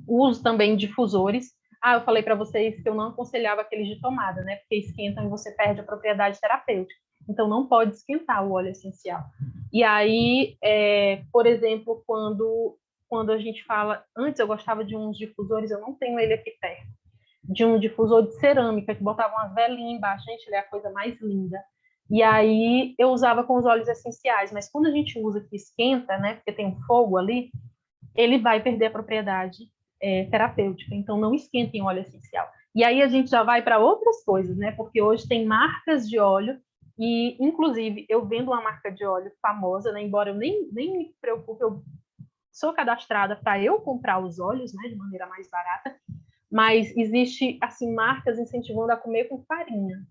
O uso também de difusores. Eu falei para vocês que eu não aconselhava aqueles de tomada, né? Porque esquentam e você perde a propriedade terapêutica. Então, não pode esquentar o óleo essencial. E aí, por exemplo, quando a gente fala... Antes eu gostava de uns difusores, eu não tenho ele aqui perto. De um difusor de cerâmica, que botava uma velinha embaixo. Gente, ele é a coisa mais linda. E aí, eu usava com os óleos essenciais. Mas quando a gente usa que esquenta, né? Porque tem um fogo ali, ele vai perder a propriedade terapêutica. Então, não esquentem óleo essencial. E aí a gente já vai para outras coisas, né? Porque hoje tem marcas de óleo e, inclusive, eu vendo uma marca de óleo famosa, né? Embora eu nem me preocupe, eu sou cadastrada para eu comprar os óleos, né? De maneira mais barata, mas existe, assim, marcas incentivando a comer com farinha.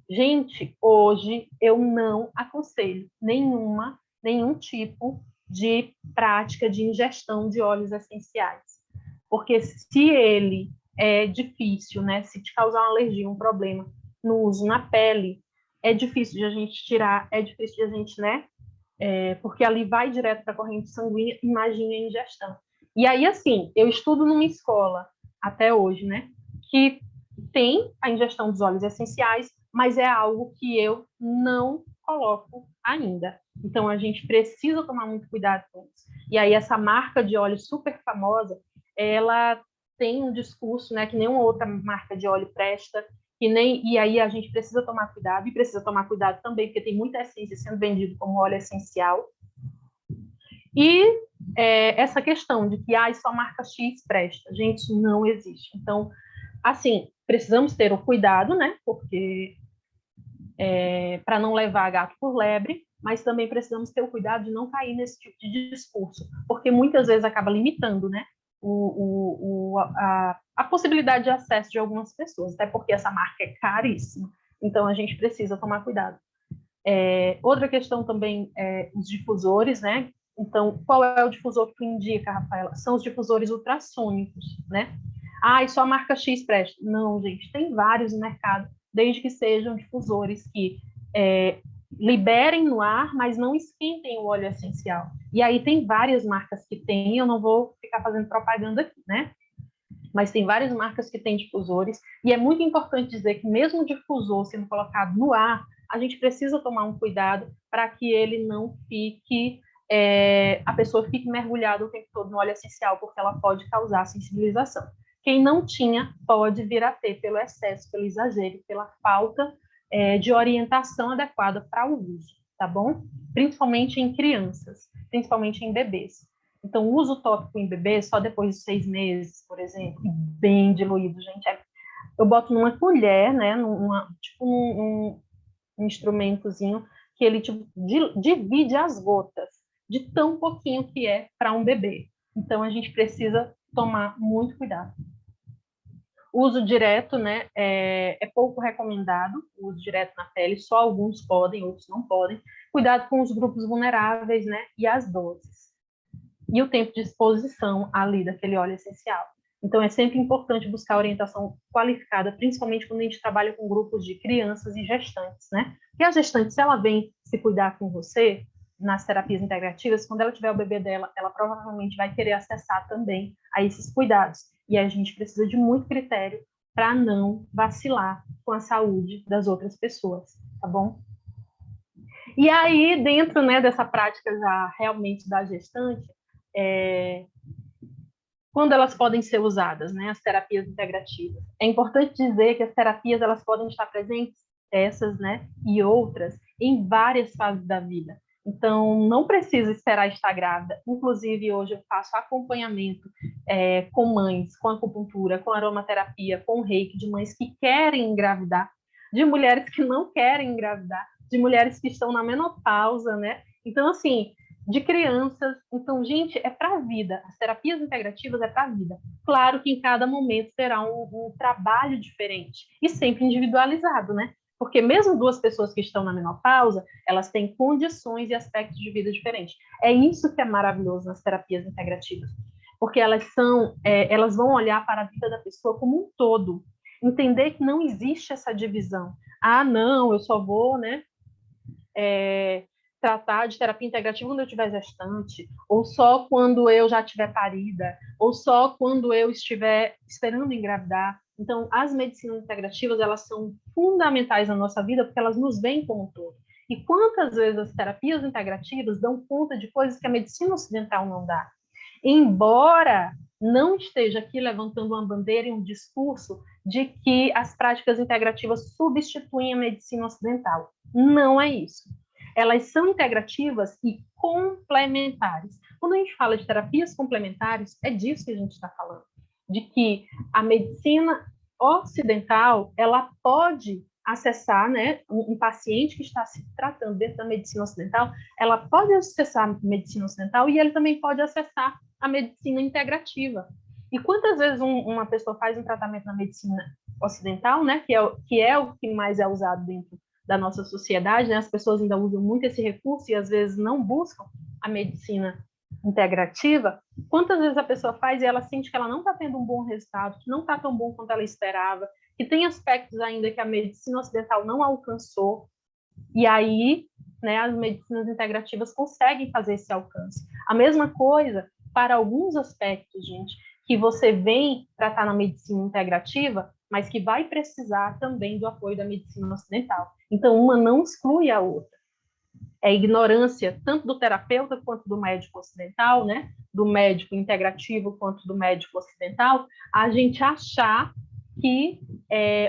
Gente, hoje eu não aconselho nenhum tipo de prática de ingestão de óleos essenciais. Porque se ele é difícil, né? Se te causar uma alergia, um problema no uso na pele, é difícil de a gente tirar, é difícil de a gente, né? Porque ali vai direto para a corrente sanguínea, imagine a ingestão. E aí, assim, eu estudo numa escola, até hoje, né? Que tem a ingestão dos óleos essenciais, mas é algo que eu não coloco ainda. Então, a gente precisa tomar muito cuidado com isso. E aí, essa marca de óleo super famosa, ela tem um discurso, né, que nenhuma outra marca de óleo presta, e aí a gente precisa tomar cuidado, e precisa tomar cuidado também, porque tem muita essência sendo vendida como óleo essencial. E essa questão de que só marca X presta, gente, não existe. Então, assim, precisamos ter o cuidado, né, porque para não levar gato por lebre, mas também precisamos ter o cuidado de não cair nesse tipo de discurso, porque muitas vezes acaba limitando, né, a possibilidade de acesso de algumas pessoas, até porque essa marca é caríssima. Então, a gente precisa tomar cuidado. Outra questão também é os difusores, né? Então, qual é o difusor que tu indica, Rafaela? São os difusores ultrassônicos, né? E só a marca X presta. Não, gente, tem vários no mercado, desde que sejam difusores que liberem no ar, mas não esquentem o óleo essencial. E aí tem várias marcas que tem, eu não vou ficar fazendo propaganda aqui, né? Mas tem várias marcas que têm difusores, e é muito importante dizer que mesmo o difusor sendo colocado no ar, a gente precisa tomar um cuidado para que ele não fique, a pessoa fique mergulhada o tempo todo no óleo essencial, porque ela pode causar sensibilização. Quem não tinha pode vir a ter pelo excesso, pelo exagero, pela falta de orientação adequada para o uso, tá bom? Principalmente em crianças, principalmente em bebês. Então, o uso tópico em bebê só depois de 6 meses, por exemplo, e bem diluído, gente. Eu boto numa colher, né, tipo um instrumentozinho, que ele tipo, divide as gotas, de tão pouquinho que é para um bebê. Então, a gente precisa tomar muito cuidado. O uso direto, né, é pouco recomendado, o uso direto na pele, só alguns podem, outros não podem. cuidado com os grupos vulneráveis, né? E as doses. E o tempo de exposição ali daquele óleo essencial. Então, é sempre importante buscar orientação qualificada, principalmente quando a gente trabalha com grupos de crianças e gestantes, né? Porque a gestante, se ela vem se cuidar com você, nas terapias integrativas, quando ela tiver o bebê dela, ela provavelmente vai querer acessar também a esses cuidados. E a gente precisa de muito critério para não vacilar com a saúde das outras pessoas, tá bom? E aí, dentro, né, dessa prática já realmente da gestante, quando elas podem ser usadas, né, as terapias integrativas. É importante dizer que as terapias elas podem estar presentes, essas, né, e outras, em várias fases da vida. Então, não precisa esperar estar grávida. Inclusive, hoje eu faço acompanhamento com mães, com acupuntura, com aromaterapia, com reiki, de mães que querem engravidar, de mulheres que não querem engravidar, de mulheres que estão na menopausa, né? Então, assim, de crianças. Então, gente, é para a vida. As terapias integrativas é para a vida. Claro que em cada momento terá um trabalho diferente e sempre individualizado, né? Porque mesmo duas pessoas que estão na menopausa, elas têm condições e aspectos de vida diferentes. É isso que é maravilhoso nas terapias integrativas, porque elas vão olhar para a vida da pessoa como um todo, entender que não existe essa divisão. Ah, não, eu só vou, né? Tratar de terapia integrativa quando eu estiver gestante, ou só quando eu já estiver parida, ou só quando eu estiver esperando engravidar. Então, as medicinas integrativas, elas são fundamentais na nossa vida porque elas nos veem como um todo. E quantas vezes as terapias integrativas dão conta de coisas que a medicina ocidental não dá? Embora não esteja aqui levantando uma bandeira e um discurso de que as práticas integrativas substituem a medicina ocidental. Não é isso. Elas são integrativas e complementares. Quando a gente fala de terapias complementares, é disso que a gente está falando, de que a medicina ocidental, ela pode acessar, né, um paciente que está se tratando dentro da medicina ocidental, ela pode acessar a medicina ocidental e ele também pode acessar a medicina integrativa. E quantas vezes uma pessoa faz um tratamento na medicina ocidental, né, que é o que mais é usado dentro da nossa sociedade, né? As pessoas ainda usam muito esse recurso e às vezes não buscam a medicina integrativa. Quantas vezes a pessoa faz e ela sente que ela não está tendo um bom resultado, que não está tão bom quanto ela esperava, que tem aspectos ainda que a medicina ocidental não alcançou, e aí, né, as medicinas integrativas conseguem fazer esse alcance. A mesma coisa para alguns aspectos, gente, que você vem tratar na medicina integrativa, mas que vai precisar também do apoio da medicina ocidental. Então, uma não exclui a outra. É ignorância tanto do terapeuta quanto do médico ocidental, né? Do médico integrativo quanto do médico ocidental, a gente achar que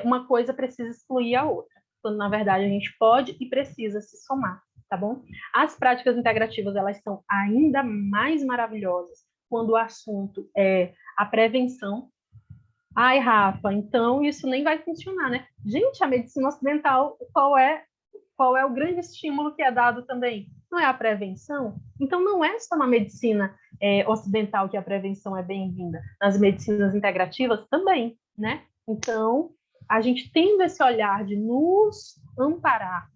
uma coisa precisa excluir a outra, quando na verdade a gente pode e precisa se somar, tá bom? As práticas integrativas, elas são ainda mais maravilhosas quando o assunto é a prevenção. Ai, Rafa, então isso nem vai funcionar, né? Gente, a medicina ocidental, qual é o grande estímulo que é dado também? Não é a prevenção? Então, não é só na medicina ocidental que a prevenção é bem-vinda. Nas medicinas integrativas também, né? Então, a gente tendo esse olhar de nos amparar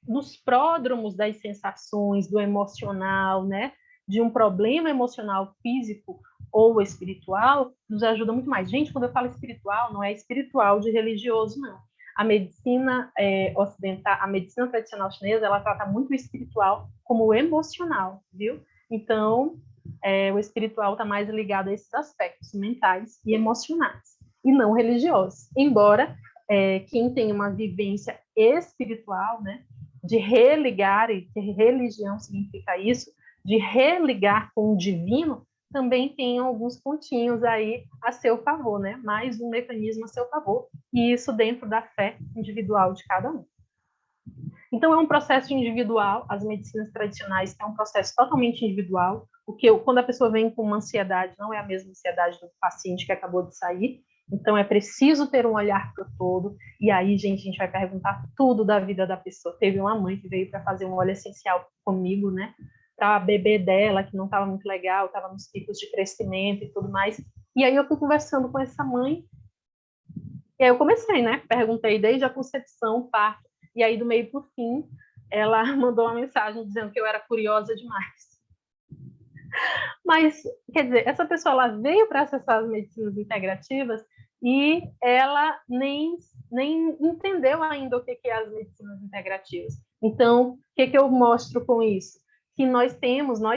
nos pródromos das sensações, do emocional, né? De um problema emocional físico ou espiritual, nos ajuda muito mais. Gente, quando eu falo espiritual, não é espiritual de religioso, não. A medicina ocidental, a medicina tradicional chinesa, ela trata muito o espiritual como o emocional, viu? Então, o espiritual está mais ligado a esses aspectos mentais e emocionais, e não religiosos. Embora quem tem uma vivência espiritual, né, de religar, e que religião significa isso, de religar com o divino, também tem alguns pontinhos aí a seu favor, né? Mais um mecanismo a seu favor, e isso dentro da fé individual de cada um. Então, é um processo individual, as medicinas tradicionais é um processo totalmente individual, porque quando a pessoa vem com uma ansiedade, não é a mesma ansiedade do paciente que acabou de sair, então é preciso ter um olhar para o todo, e aí, gente, a gente vai perguntar tudo da vida da pessoa. Teve uma mãe que veio para fazer um óleo essencial comigo, né? Para a bebê dela, que não estava muito legal, estava nos picos de crescimento e tudo mais. E aí eu fui conversando com essa mãe, e aí eu comecei, né? Perguntei desde a concepção, parto, e aí do meio para o fim, ela mandou uma mensagem dizendo que eu era curiosa demais. Mas, quer dizer, essa pessoa ela veio para acessar as medicinas integrativas e ela nem entendeu ainda o que é as medicinas integrativas. Então, o que eu mostro com isso? Que nós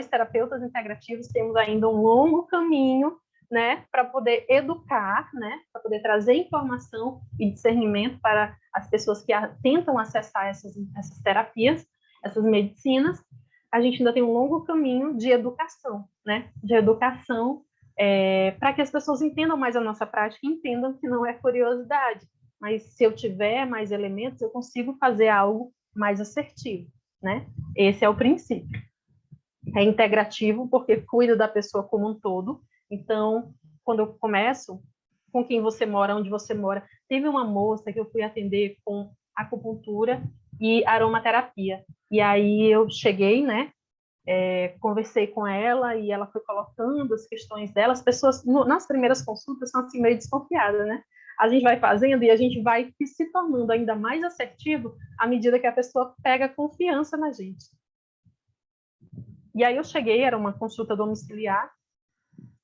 terapeutas integrativos, temos ainda um longo caminho, né, para poder educar, né, para poder trazer informação e discernimento para as pessoas que tentam acessar essas terapias, essas medicinas. A gente ainda tem um longo caminho de educação, né, de educação para que as pessoas entendam mais a nossa prática e entendam que não é curiosidade, mas se eu tiver mais elementos, eu consigo fazer algo mais assertivo, né? Esse é o princípio. É integrativo porque cuida da pessoa como um todo. Então, quando eu começo com quem você mora, onde você mora, teve uma moça que eu fui atender com acupuntura e aromaterapia. E aí eu cheguei, né? Conversei com ela e ela foi colocando as questões dela. As pessoas, nas primeiras consultas, são assim meio desconfiadas, né? A gente vai fazendo e a gente vai se tornando ainda mais assertivo à medida que a pessoa pega confiança na gente. E aí eu cheguei, era uma consulta domiciliar,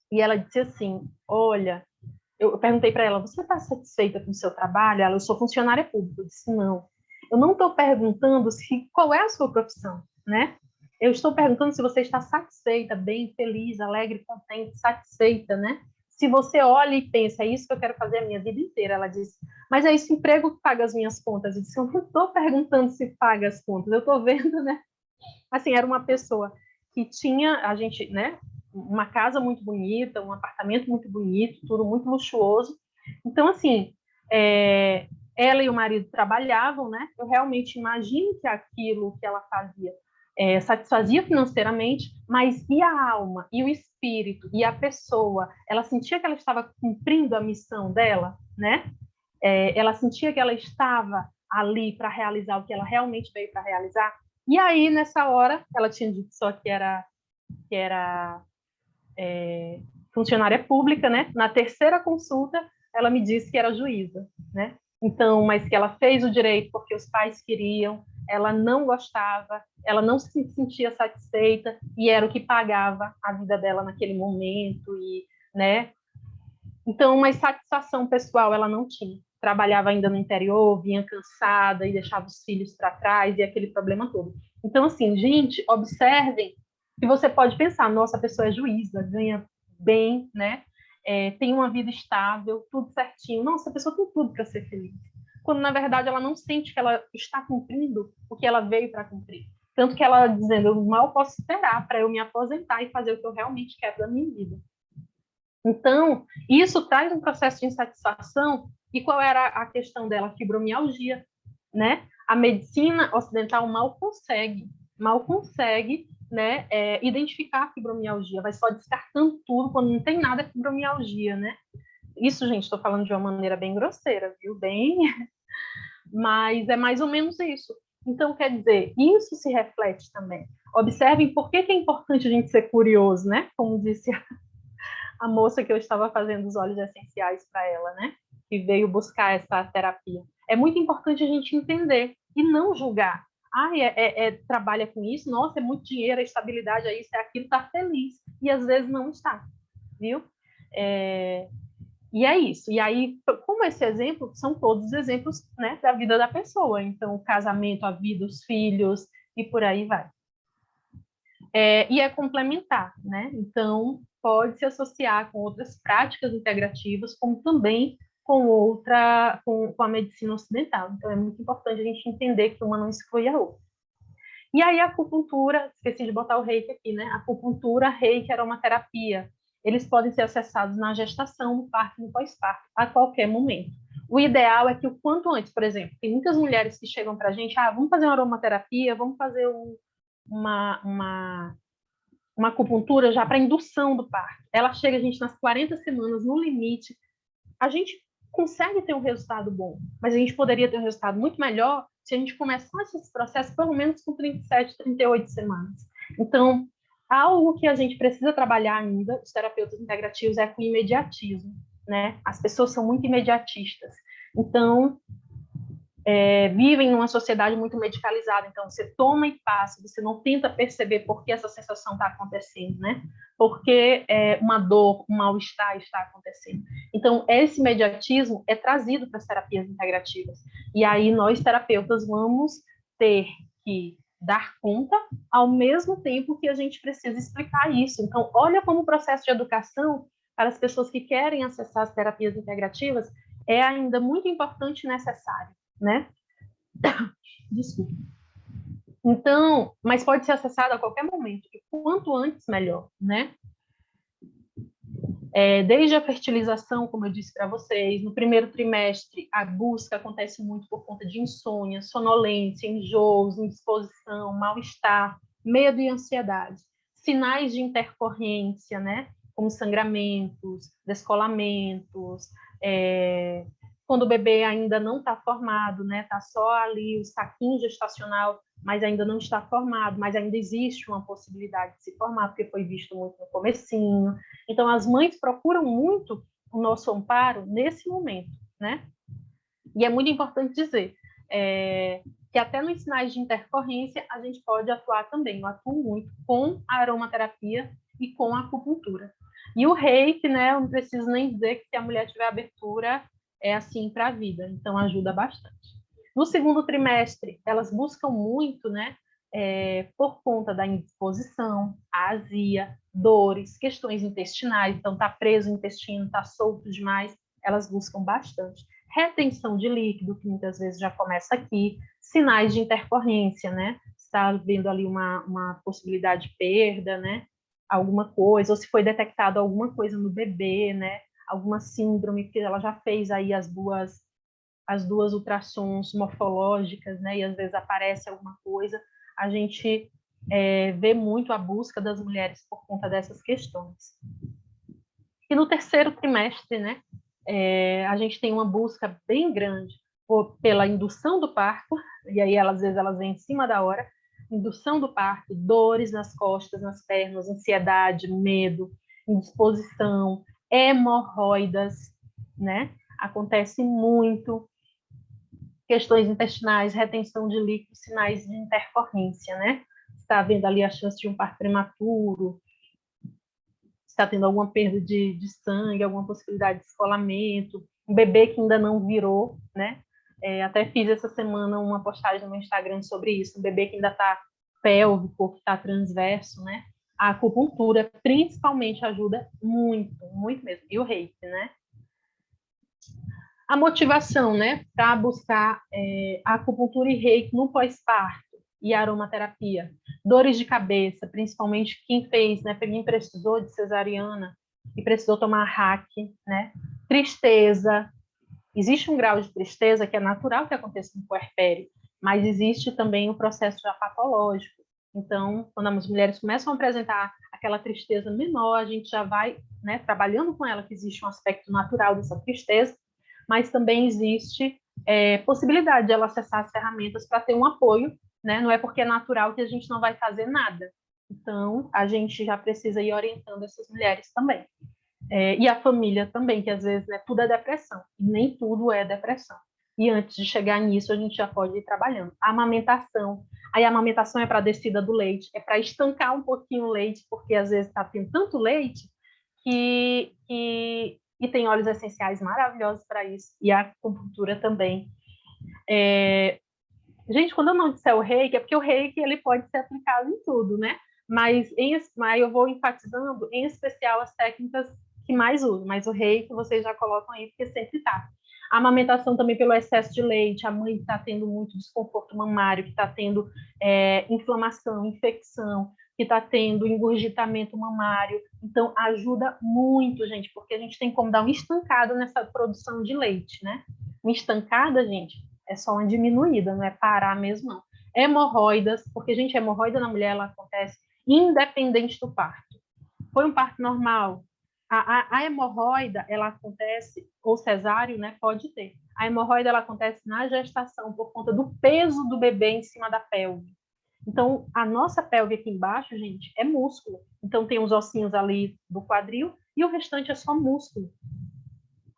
e ela disse assim, olha, eu perguntei para ela, você está satisfeita com o seu trabalho? Ela, eu sou funcionária pública. Eu disse, não. Eu não estou perguntando qual é a sua profissão, né? Eu estou perguntando se você está satisfeita, bem, feliz, alegre, contente, satisfeita, né? Se você olha e pensa, é isso que eu quero fazer a minha vida inteira. Ela disse, mas é esse emprego que paga as minhas contas. Eu disse, eu não estou perguntando se paga as contas, eu estou vendo, né? Assim, era uma pessoa que tinha, a gente, né? Uma casa muito bonita, um apartamento muito bonito, tudo muito luxuoso. Então, assim, ela e o marido trabalhavam, né? Eu realmente imagino que aquilo que ela fazia satisfazia financeiramente, mas e a alma, e o espírito, e a pessoa, ela sentia que ela estava cumprindo a missão dela, né? Ela sentia que ela estava ali para realizar o que ela realmente veio para realizar. E aí, nessa hora, ela tinha dito só que era funcionária pública, né? Na terceira consulta, ela me disse que era juíza, né? Então, mas que ela fez o direito porque os pais queriam, ela não gostava, ela não se sentia satisfeita e era o que pagava a vida dela naquele momento e, né? Então, uma satisfação pessoal ela não tinha. Trabalhava ainda no interior, vinha cansada e deixava os filhos para trás e aquele problema todo. Então, assim, gente, observem que você pode pensar, nossa, a pessoa é juíza, ganha bem, né? Tem uma vida estável, tudo certinho. Nossa, a pessoa tem tudo para ser feliz. Quando, na verdade, ela não sente que ela está cumprindo o que ela veio para cumprir. Tanto que ela dizendo, eu mal posso esperar para eu me aposentar e fazer o que eu realmente quero da minha vida. Então, isso traz um processo de insatisfação. E qual era a questão dela? Fibromialgia, né? A medicina ocidental mal consegue, né, identificar a fibromialgia, vai só descartando tudo quando não tem nada de fibromialgia, né? Isso, gente, estou falando de uma maneira bem grosseira, viu? Bem, mas é mais ou menos isso. Então, quer dizer, isso se reflete também. Observem por que é importante a gente ser curioso, né? Como disse a moça que eu estava fazendo os óleos essenciais para ela, né? Que veio buscar essa terapia. É muito importante a gente entender e não julgar. Trabalha com isso, nossa, é muito dinheiro, é estabilidade, é isso, é aquilo, está feliz. E às vezes não está, viu? E é isso. E aí, como esse exemplo, são todos exemplos, né, da vida da pessoa. Então, o casamento, a vida, os filhos, e por aí vai. E é complementar, né? Então, pode se associar com outras práticas integrativas, como também com a medicina ocidental. Então, é muito importante a gente entender que uma não exclui a outra. E aí, a acupuntura, esqueci de botar o reiki aqui, né? Acupuntura, reiki, aromaterapia, eles podem ser acessados na gestação, no parto e no pós-parto, a qualquer momento. O ideal é que o quanto antes, por exemplo, tem muitas mulheres que chegam para a gente, vamos fazer uma aromaterapia, vamos fazer uma acupuntura já para indução do parto. Ela chega a gente nas 40 semanas, no limite. A gente consegue ter um resultado bom, mas a gente poderia ter um resultado muito melhor se a gente começasse esse processo pelo menos com 37, 38 semanas. Então, algo que a gente precisa trabalhar ainda, os terapeutas integrativos, é com imediatismo, né? As pessoas são muito imediatistas. Então, vivem numa sociedade muito medicalizada, então você toma e passa, você não tenta perceber por que essa sensação está acontecendo, né? Porque uma dor, um mal-estar está acontecendo. Então, esse imediatismo é trazido para as terapias integrativas. E aí nós, terapeutas, vamos ter que dar conta ao mesmo tempo que a gente precisa explicar isso. Então, olha como o processo de educação para as pessoas que querem acessar as terapias integrativas é ainda muito importante e necessário, né? Desculpa. Então, mas pode ser acessado a qualquer momento, e quanto antes, melhor, né? Desde a fertilização, como eu disse para vocês, no primeiro trimestre, a busca acontece muito por conta de insônia, sonolência, enjoos, indisposição, mal-estar, medo e ansiedade. Sinais de intercorrência, né? Como sangramentos, descolamentos, quando o bebê ainda não está formado, né? Está só ali o saquinho gestacional, mas ainda não está formado, mas ainda existe uma possibilidade de se formar, porque foi visto muito no comecinho. Então, as mães procuram muito o nosso amparo nesse momento, né? E é muito importante dizer que até nos sinais de intercorrência a gente pode atuar também. Eu atuo muito com a aromaterapia e com a acupuntura. E o reiki, né? Eu não preciso nem dizer que se a mulher tiver abertura, é assim para a vida. Então, ajuda bastante. No segundo trimestre, elas buscam muito, né? Por conta da indisposição, azia, dores, questões intestinais, então está preso o intestino, está solto demais, elas buscam bastante. Retenção de líquido, que muitas vezes já começa aqui, sinais de intercorrência, né? Está vendo ali uma possibilidade de perda, né? Alguma coisa, ou se foi detectado alguma coisa no bebê, né? Alguma síndrome, porque ela já fez aí as duas ultrassons morfológicas, né? E às vezes aparece alguma coisa. A gente vê muito a busca das mulheres por conta dessas questões. E no terceiro trimestre, né, a gente tem uma busca bem grande pela indução do parto, e aí às vezes elas vêm em cima da hora, indução do parto, dores nas costas, nas pernas, ansiedade, medo, indisposição, hemorroidas, né? Acontece muito, questões intestinais, retenção de líquido, sinais de intercorrência, né? Está havendo ali a chance de um parto prematuro, está tendo alguma perda de sangue, alguma possibilidade de descolamento, um bebê que ainda não virou, né? Até fiz essa semana uma postagem no meu Instagram sobre isso, um bebê que ainda está pélvico, que está transverso, né? A acupuntura principalmente ajuda muito, muito mesmo. E o reiki, né? A motivação, né, para buscar acupuntura e reiki no pós-parto e aromaterapia. Dores de cabeça, principalmente quem fez, né, quem precisou de cesariana e precisou tomar hack, né? Tristeza. Existe um grau de tristeza que é natural que aconteça no puerpério, mas existe também o processo já patológico. Então, quando as mulheres começam a apresentar aquela tristeza menor, a gente já vai, né, trabalhando com ela que existe um aspecto natural dessa tristeza, mas também existe possibilidade de ela acessar as ferramentas para ter um apoio, né? Não é porque é natural que a gente não vai fazer nada. Então, a gente já precisa ir orientando essas mulheres também. E a família também, que às vezes, né, tudo é depressão, e nem tudo é depressão. E antes de chegar nisso, a gente já pode ir trabalhando. A amamentação. Aí a amamentação é para a descida do leite, é para estancar um pouquinho o leite, porque às vezes está tendo tanto leite e tem óleos essenciais maravilhosos para isso, e a acupuntura também. Gente, quando eu não disser o reiki, é porque o reiki ele pode ser aplicado em tudo, né? Mas eu vou enfatizando, em especial, as técnicas que mais uso, mas o reiki vocês já colocam aí, porque sempre está. A amamentação também pelo excesso de leite, a mãe que está tendo muito desconforto mamário, que está tendo inflamação, infecção, que está tendo engurgitamento mamário. Então, ajuda muito, gente, porque a gente tem como dar uma estancada nessa produção de leite, né? Uma estancada, gente, é só uma diminuída, não é parar mesmo, não. Hemorroidas, porque, gente, a hemorroida na mulher, ela acontece independente do parto. Foi um parto normal? A hemorroida, ela acontece, ou cesáreo, né, pode ter. A hemorroida, ela acontece na gestação, por conta do peso do bebê em cima da pelve. Então, a nossa pelve aqui embaixo, gente, é músculo. Então, tem os ossinhos ali do quadril e o restante é só músculo.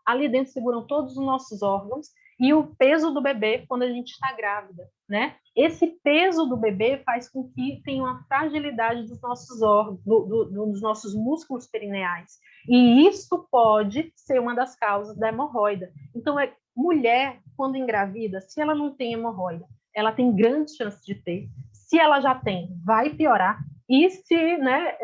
Ali dentro seguram todos os nossos órgãos e o peso do bebê quando a gente está grávida, né? Esse peso do bebê faz com que tenha uma fragilidade dos nossos órgãos, dos nossos músculos perineais. E isso pode ser uma das causas da hemorroida. Então, mulher, quando engravida, se ela não tem hemorroida, ela tem grandes chances de ter. Se ela já tem, vai piorar. E se, né,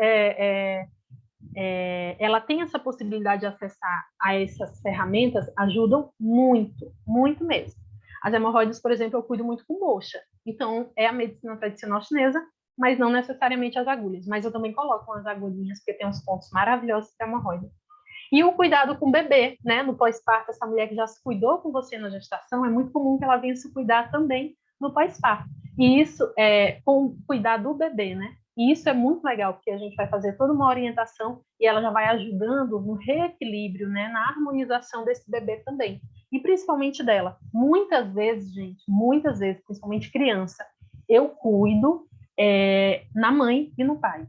ela tem essa possibilidade de acessar a essas ferramentas, ajudam muito, muito mesmo. As hemorroidas, por exemplo, eu cuido muito com moxa. Então, é a medicina tradicional chinesa, mas não necessariamente as agulhas. Mas eu também coloco umas agulhinhas, porque tem uns pontos maravilhosos para hemorroida. E o cuidado com o bebê, né? No pós-parto, essa mulher que já se cuidou com você na gestação, é muito comum que ela venha se cuidar também no pós-parto. E isso é com cuidar do bebê, né? E isso é muito legal, porque a gente vai fazer toda uma orientação e ela já vai ajudando no reequilíbrio, né? Na harmonização desse bebê também. E principalmente dela. Muitas vezes, gente, muitas vezes, principalmente criança, eu cuido na mãe e no pai.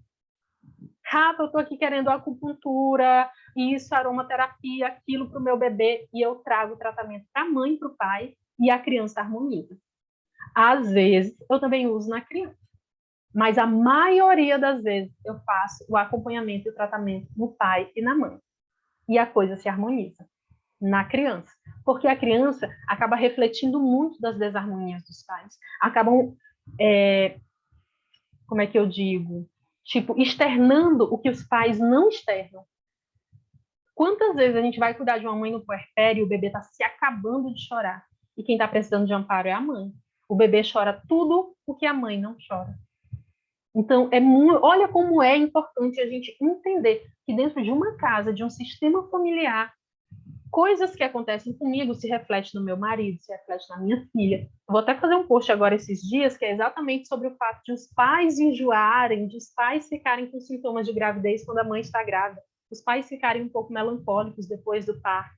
Rafa, eu estou aqui querendo acupuntura, isso, aromaterapia, aquilo para o meu bebê, e eu trago o tratamento para a mãe e para o pai, e a criança harmoniza. Às vezes, eu também uso na criança, mas a maioria das vezes eu faço o acompanhamento e o tratamento no pai e na mãe, e a coisa se harmoniza na criança, porque a criança acaba refletindo muito das desarmonias dos pais, acabam, como é que eu digo, tipo, externando o que os pais não externam. Quantas vezes a gente vai cuidar de uma mãe no puerpério e o bebê está se acabando de chorar, e quem está precisando de amparo é a mãe. O bebê chora tudo o que a mãe não chora. Então, olha como é importante a gente entender que dentro de uma casa, de um sistema familiar, coisas que acontecem comigo se refletem no meu marido, se refletem na minha filha. Eu vou até fazer um post agora esses dias, que é exatamente sobre o fato de os pais enjoarem, de os pais ficarem com sintomas de gravidez quando a mãe está grávida, os pais ficarem um pouco melancólicos depois do parto.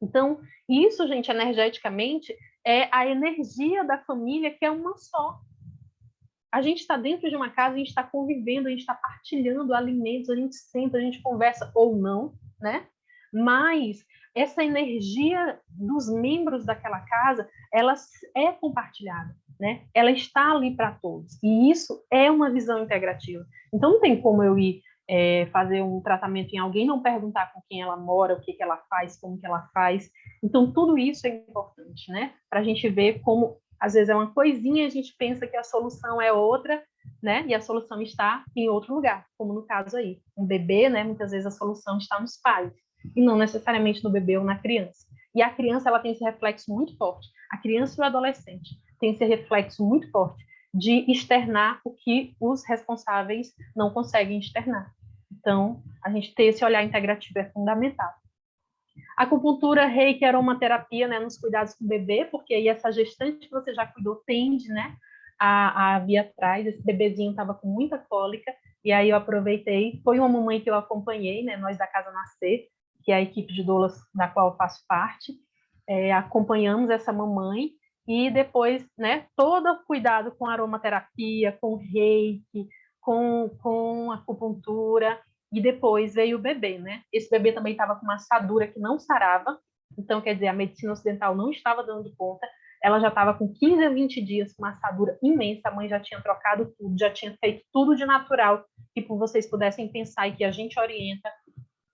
Então, isso, gente, energeticamente, é a energia da família, que é uma só. A gente está dentro de uma casa, a gente está convivendo, a gente está partilhando alimentos, a gente senta, a gente conversa ou não, né? Mas essa energia dos membros daquela casa, ela é compartilhada, né? Ela está ali para todos. E isso é uma visão integrativa. Então, não tem como eu ir fazer um tratamento em alguém, não perguntar com quem ela mora, o que ela faz, como que ela faz. Então, tudo isso é importante, né? Para a gente ver como, às vezes, é uma coisinha, a gente pensa que a solução é outra, né? E a solução está em outro lugar, como no caso aí. Um bebê, né? Muitas vezes a solução está nos pais, e não necessariamente no bebê ou na criança. E a criança, ela tem esse reflexo muito forte. A criança e o adolescente tem esse reflexo muito forte de externar o que os responsáveis não conseguem externar. Então, a gente ter esse olhar integrativo é fundamental. Acupuntura, reiki, aromaterapia, né, nos cuidados com o bebê, porque aí essa gestante que você já cuidou tende, né, a vir atrás. Esse bebezinho estava com muita cólica, e aí eu aproveitei. Foi uma mamãe que eu acompanhei, né, nós da Casa Nascer, que é a equipe de doulas da qual eu faço parte, acompanhamos essa mamãe, e depois, né, todo o cuidado com aromaterapia, com reiki, com acupuntura, e depois veio o bebê, né? Esse bebê também estava com uma assadura que não sarava, então, quer dizer, a medicina ocidental não estava dando conta, ela já estava com 15 a 20 dias com uma assadura imensa, a mãe já tinha trocado tudo, já tinha feito tudo de natural, que vocês pudessem pensar e que a gente orienta,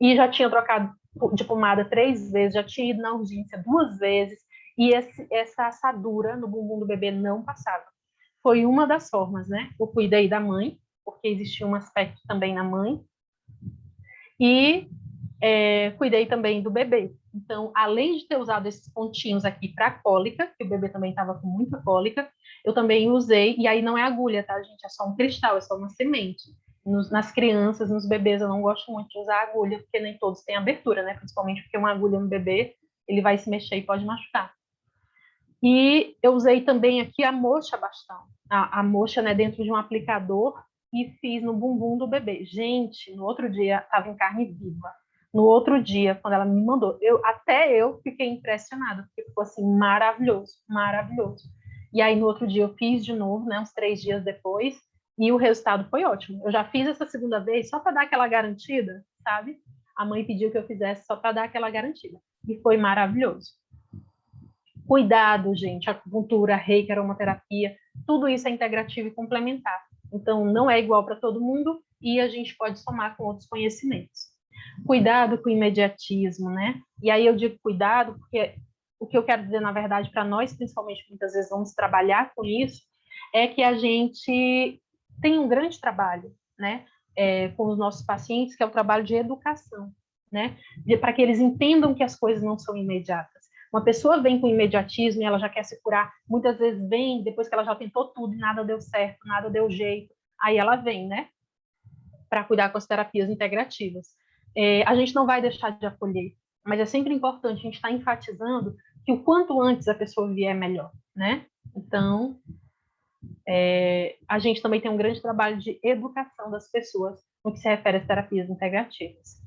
e já tinha trocado de pomada 3 vezes, já tinha ido na urgência 2 vezes, e essa assadura no bumbum do bebê não passava. Foi uma das formas, né? Eu cuidei da mãe, porque existia um aspecto também na mãe, e cuidei também do bebê. Então, além de ter usado esses pontinhos aqui para cólica, que o bebê também estava com muita cólica, eu também usei, e aí não é agulha, tá, gente? É só um cristal, é só uma semente. Nas crianças, nos bebês, eu não gosto muito de usar agulha, porque nem todos têm abertura, né? Principalmente porque uma agulha no bebê, ele vai se mexer e pode machucar. E eu usei também aqui a moxa bastão, a moxa, né, dentro de um aplicador, e fiz no bumbum do bebê. Gente, no outro dia, estava em carne viva. No outro dia, quando ela me mandou, até eu fiquei impressionada, porque ficou assim, maravilhoso, maravilhoso. E aí, no outro dia, eu fiz de novo, né, uns 3 dias depois, e o resultado foi ótimo. Eu já fiz essa segunda vez só para dar aquela garantida, sabe? A mãe pediu que eu fizesse só para dar aquela garantida. E foi maravilhoso. Cuidado, gente, acupuntura, reiki, aromaterapia, tudo isso é integrativo e complementar. Então, não é igual para todo mundo e a gente pode somar com outros conhecimentos. Cuidado com o imediatismo, né? E aí eu digo cuidado porque o que eu quero dizer, na verdade, para nós, principalmente, muitas vezes vamos trabalhar com isso, é que a gente tem um grande trabalho, né? Com os nossos pacientes, que é o trabalho de educação, né? Para que eles entendam que as coisas não são imediatas. Uma pessoa vem com imediatismo e ela já quer se curar, muitas vezes vem depois que ela já tentou tudo e nada deu certo, nada deu jeito, aí ela vem, né? Para cuidar com as terapias integrativas. A gente não vai deixar de acolher, mas é sempre importante a gente estar enfatizando que o quanto antes a pessoa vier, melhor, né? Então, a gente também tem um grande trabalho de educação das pessoas no que se refere às terapias integrativas.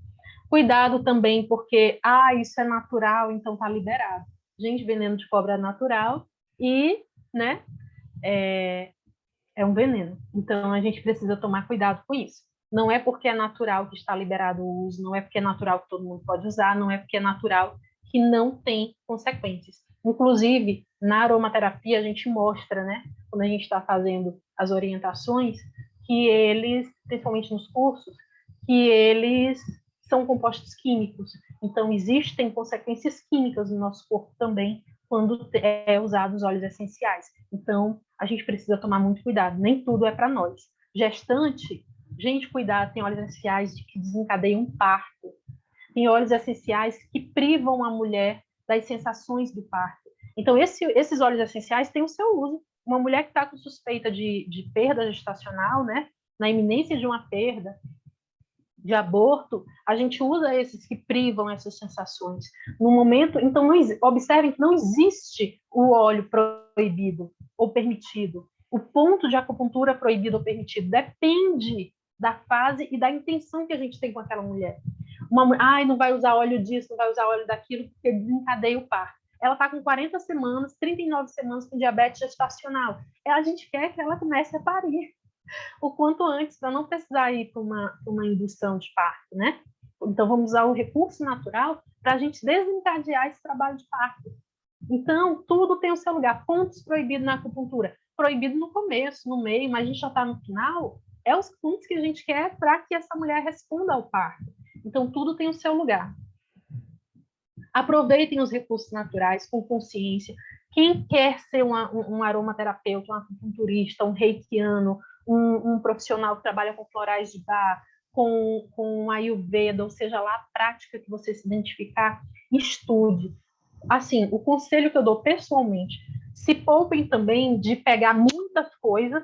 Cuidado também, porque, isso é natural, então tá liberado. Gente, veneno de cobra é natural e, né, é um veneno. Então, a gente precisa tomar cuidado com isso. Não é porque é natural que está liberado o uso, não é porque é natural que todo mundo pode usar, não é porque é natural que não tem consequências. Inclusive, na aromaterapia, a gente mostra, né, quando a gente está fazendo as orientações, que eles, principalmente nos cursos, que eles são compostos químicos. Então, existem consequências químicas no nosso corpo também quando é usado os óleos essenciais. Então, a gente precisa tomar muito cuidado. Nem tudo é para nós. Gestante, gente, cuidado, tem óleos essenciais que desencadeiam um parto. Tem óleos essenciais que privam a mulher das sensações do parto. Então, esses óleos essenciais têm o seu uso. Uma mulher que está com suspeita de perda gestacional, né, na iminência de uma perda, de aborto, a gente usa esses que privam essas sensações. No momento, então, observem que não existe o óleo proibido ou permitido. O ponto de acupuntura proibido ou permitido depende da fase e da intenção que a gente tem com aquela mulher. Não vai usar óleo disso, não vai usar óleo daquilo, porque desencadeia o parto. Ela está com 40 semanas, 39 semanas com diabetes gestacional. A gente quer que ela comece a parir o quanto antes, para não precisar ir para uma indução de parto, né? Então, vamos usar o recurso natural para a gente desencadear esse trabalho de parto. Então, tudo tem o seu lugar. Pontos proibidos na acupuntura. Proibido no começo, no meio, mas a gente já está no final. É os pontos que a gente quer para que essa mulher responda ao parto. Então, tudo tem o seu lugar. Aproveitem os recursos naturais com consciência. Quem quer ser um aromaterapeuta, um acupunturista, um reikiano, um profissional que trabalha com florais de bar, com Ayurveda, ou seja lá a prática que você se identificar, estude. Assim, o conselho que eu dou pessoalmente, se poupem também de pegar muitas coisas,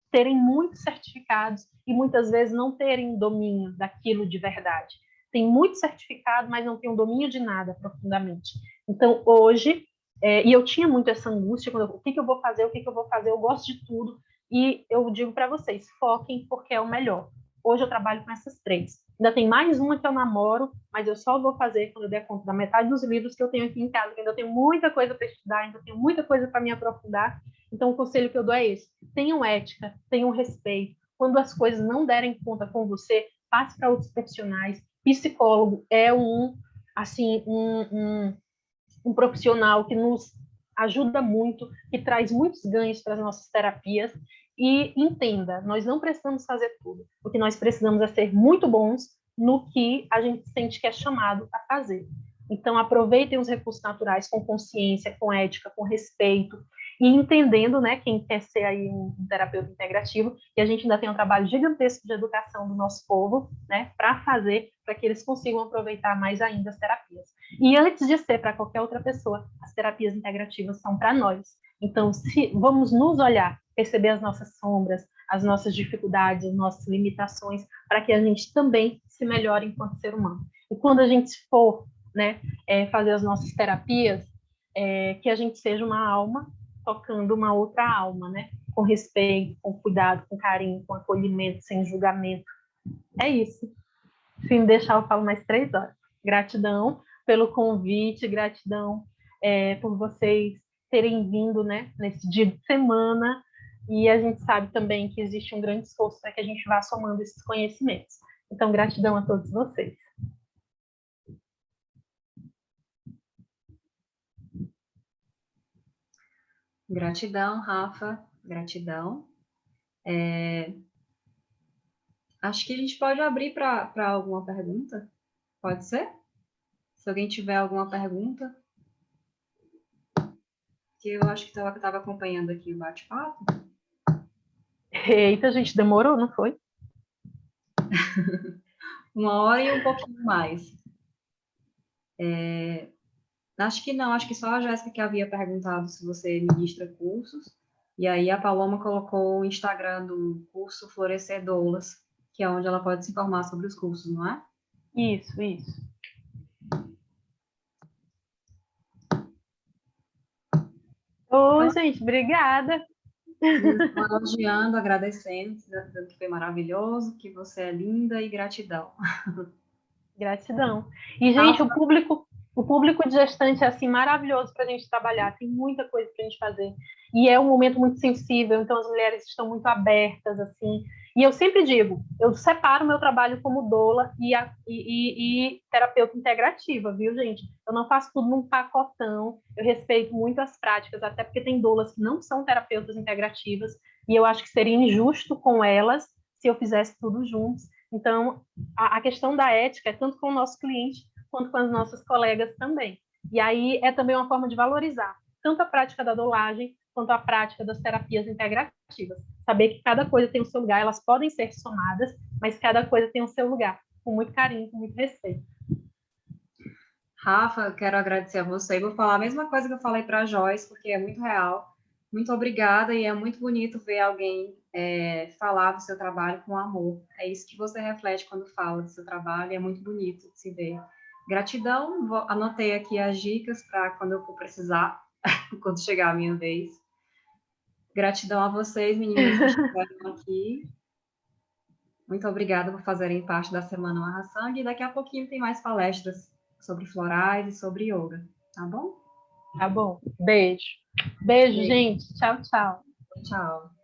terem muitos certificados e muitas vezes não terem domínio daquilo de verdade. Tem muito certificado, mas não tem um domínio de nada profundamente. Então, hoje, e eu tinha muito essa angústia, o que eu vou fazer, eu gosto de tudo, e eu digo para vocês, foquem porque é o melhor. Hoje eu trabalho com essas 3. Ainda tem mais uma que eu namoro, mas eu só vou fazer quando eu der conta da metade dos livros que eu tenho aqui em casa, que ainda tenho muita coisa para estudar, ainda tenho muita coisa para me aprofundar. Então, o conselho que eu dou é esse. Tenham ética, tenham respeito. Quando as coisas não derem conta com você, passe para outros profissionais. Psicólogo é um profissional que nos ajuda muito, que traz muitos ganhos para as nossas terapias. E entenda, nós não precisamos fazer tudo. O que nós precisamos é ser muito bons no que a gente sente que é chamado a fazer. Então, aproveitem os recursos naturais com consciência, com ética, com respeito, e entendendo, né, quem quer ser aí um terapeuta integrativo, que a gente ainda tem um trabalho gigantesco de educação do nosso povo, né, para fazer, para que eles consigam aproveitar mais ainda as terapias. E antes de ser para qualquer outra pessoa, as terapias integrativas são para nós. Então, se vamos nos olhar, perceber as nossas sombras, as nossas dificuldades, as nossas limitações, para que a gente também se melhore enquanto ser humano. E quando a gente for, né, fazer as nossas terapias, que a gente seja uma alma tocando uma outra alma, né? Com respeito, com cuidado, com carinho, com acolhimento, sem julgamento. É isso. Se me deixar, eu falo mais 3 horas. Gratidão pelo convite, gratidão por vocês terem vindo, né, nesse dia de semana, e a gente sabe também que existe um grande esforço para que a gente vá somando esses conhecimentos. Então, gratidão a todos vocês. Gratidão, Rafa. Gratidão. Acho que a gente pode abrir para alguma pergunta. Pode ser? Se alguém tiver alguma pergunta. Que eu acho que estava acompanhando aqui o bate-papo. Eita, gente, demorou, não foi? 1 hora e um pouquinho mais. Acho que não, acho que só a Jéssica que havia perguntado se você ministra cursos. E aí a Paloma colocou o Instagram do curso Florescer Doulas, que é onde ela pode se informar sobre os cursos, não é? Isso, isso. Oi, gente, obrigada. Estou elogiando, agradecendo, dizendo que foi maravilhoso, que você é linda e gratidão. Gratidão. E, gente, o público de gestante é assim maravilhoso para a gente trabalhar, tem muita coisa para a gente fazer. E é um momento muito sensível, então as mulheres estão muito abertas, assim. E eu sempre digo, eu separo meu trabalho como doula e terapeuta integrativa, viu, gente? Eu não faço tudo num pacotão, eu respeito muito as práticas, até porque tem doulas que não são terapeutas integrativas, e eu acho que seria injusto com elas se eu fizesse tudo juntos. Então, a questão da ética é tanto com o nosso cliente quanto com as nossas colegas também. E aí é também uma forma de valorizar tanto a prática da dolagem quanto a prática das terapias integrativas. Saber que cada coisa tem o seu lugar, elas podem ser somadas, mas cada coisa tem o seu lugar, com muito carinho, com muito respeito. Rafa, eu quero agradecer a você e vou falar a mesma coisa que eu falei para a Joyce, porque é muito real. Muito obrigada e é muito bonito ver alguém falar do seu trabalho com amor. É isso que você reflete quando fala do seu trabalho, é muito bonito de se ver. Gratidão, anotei aqui as dicas para quando eu for precisar, quando chegar a minha vez. Gratidão a vocês, meninas, que estiveram aqui. Muito obrigada por fazerem parte da Semana Amarra Sangue. E daqui a pouquinho tem mais palestras sobre florais e sobre yoga, tá bom? Tá bom? Beijo. Beijo, gente. Tchau, tchau. Tchau.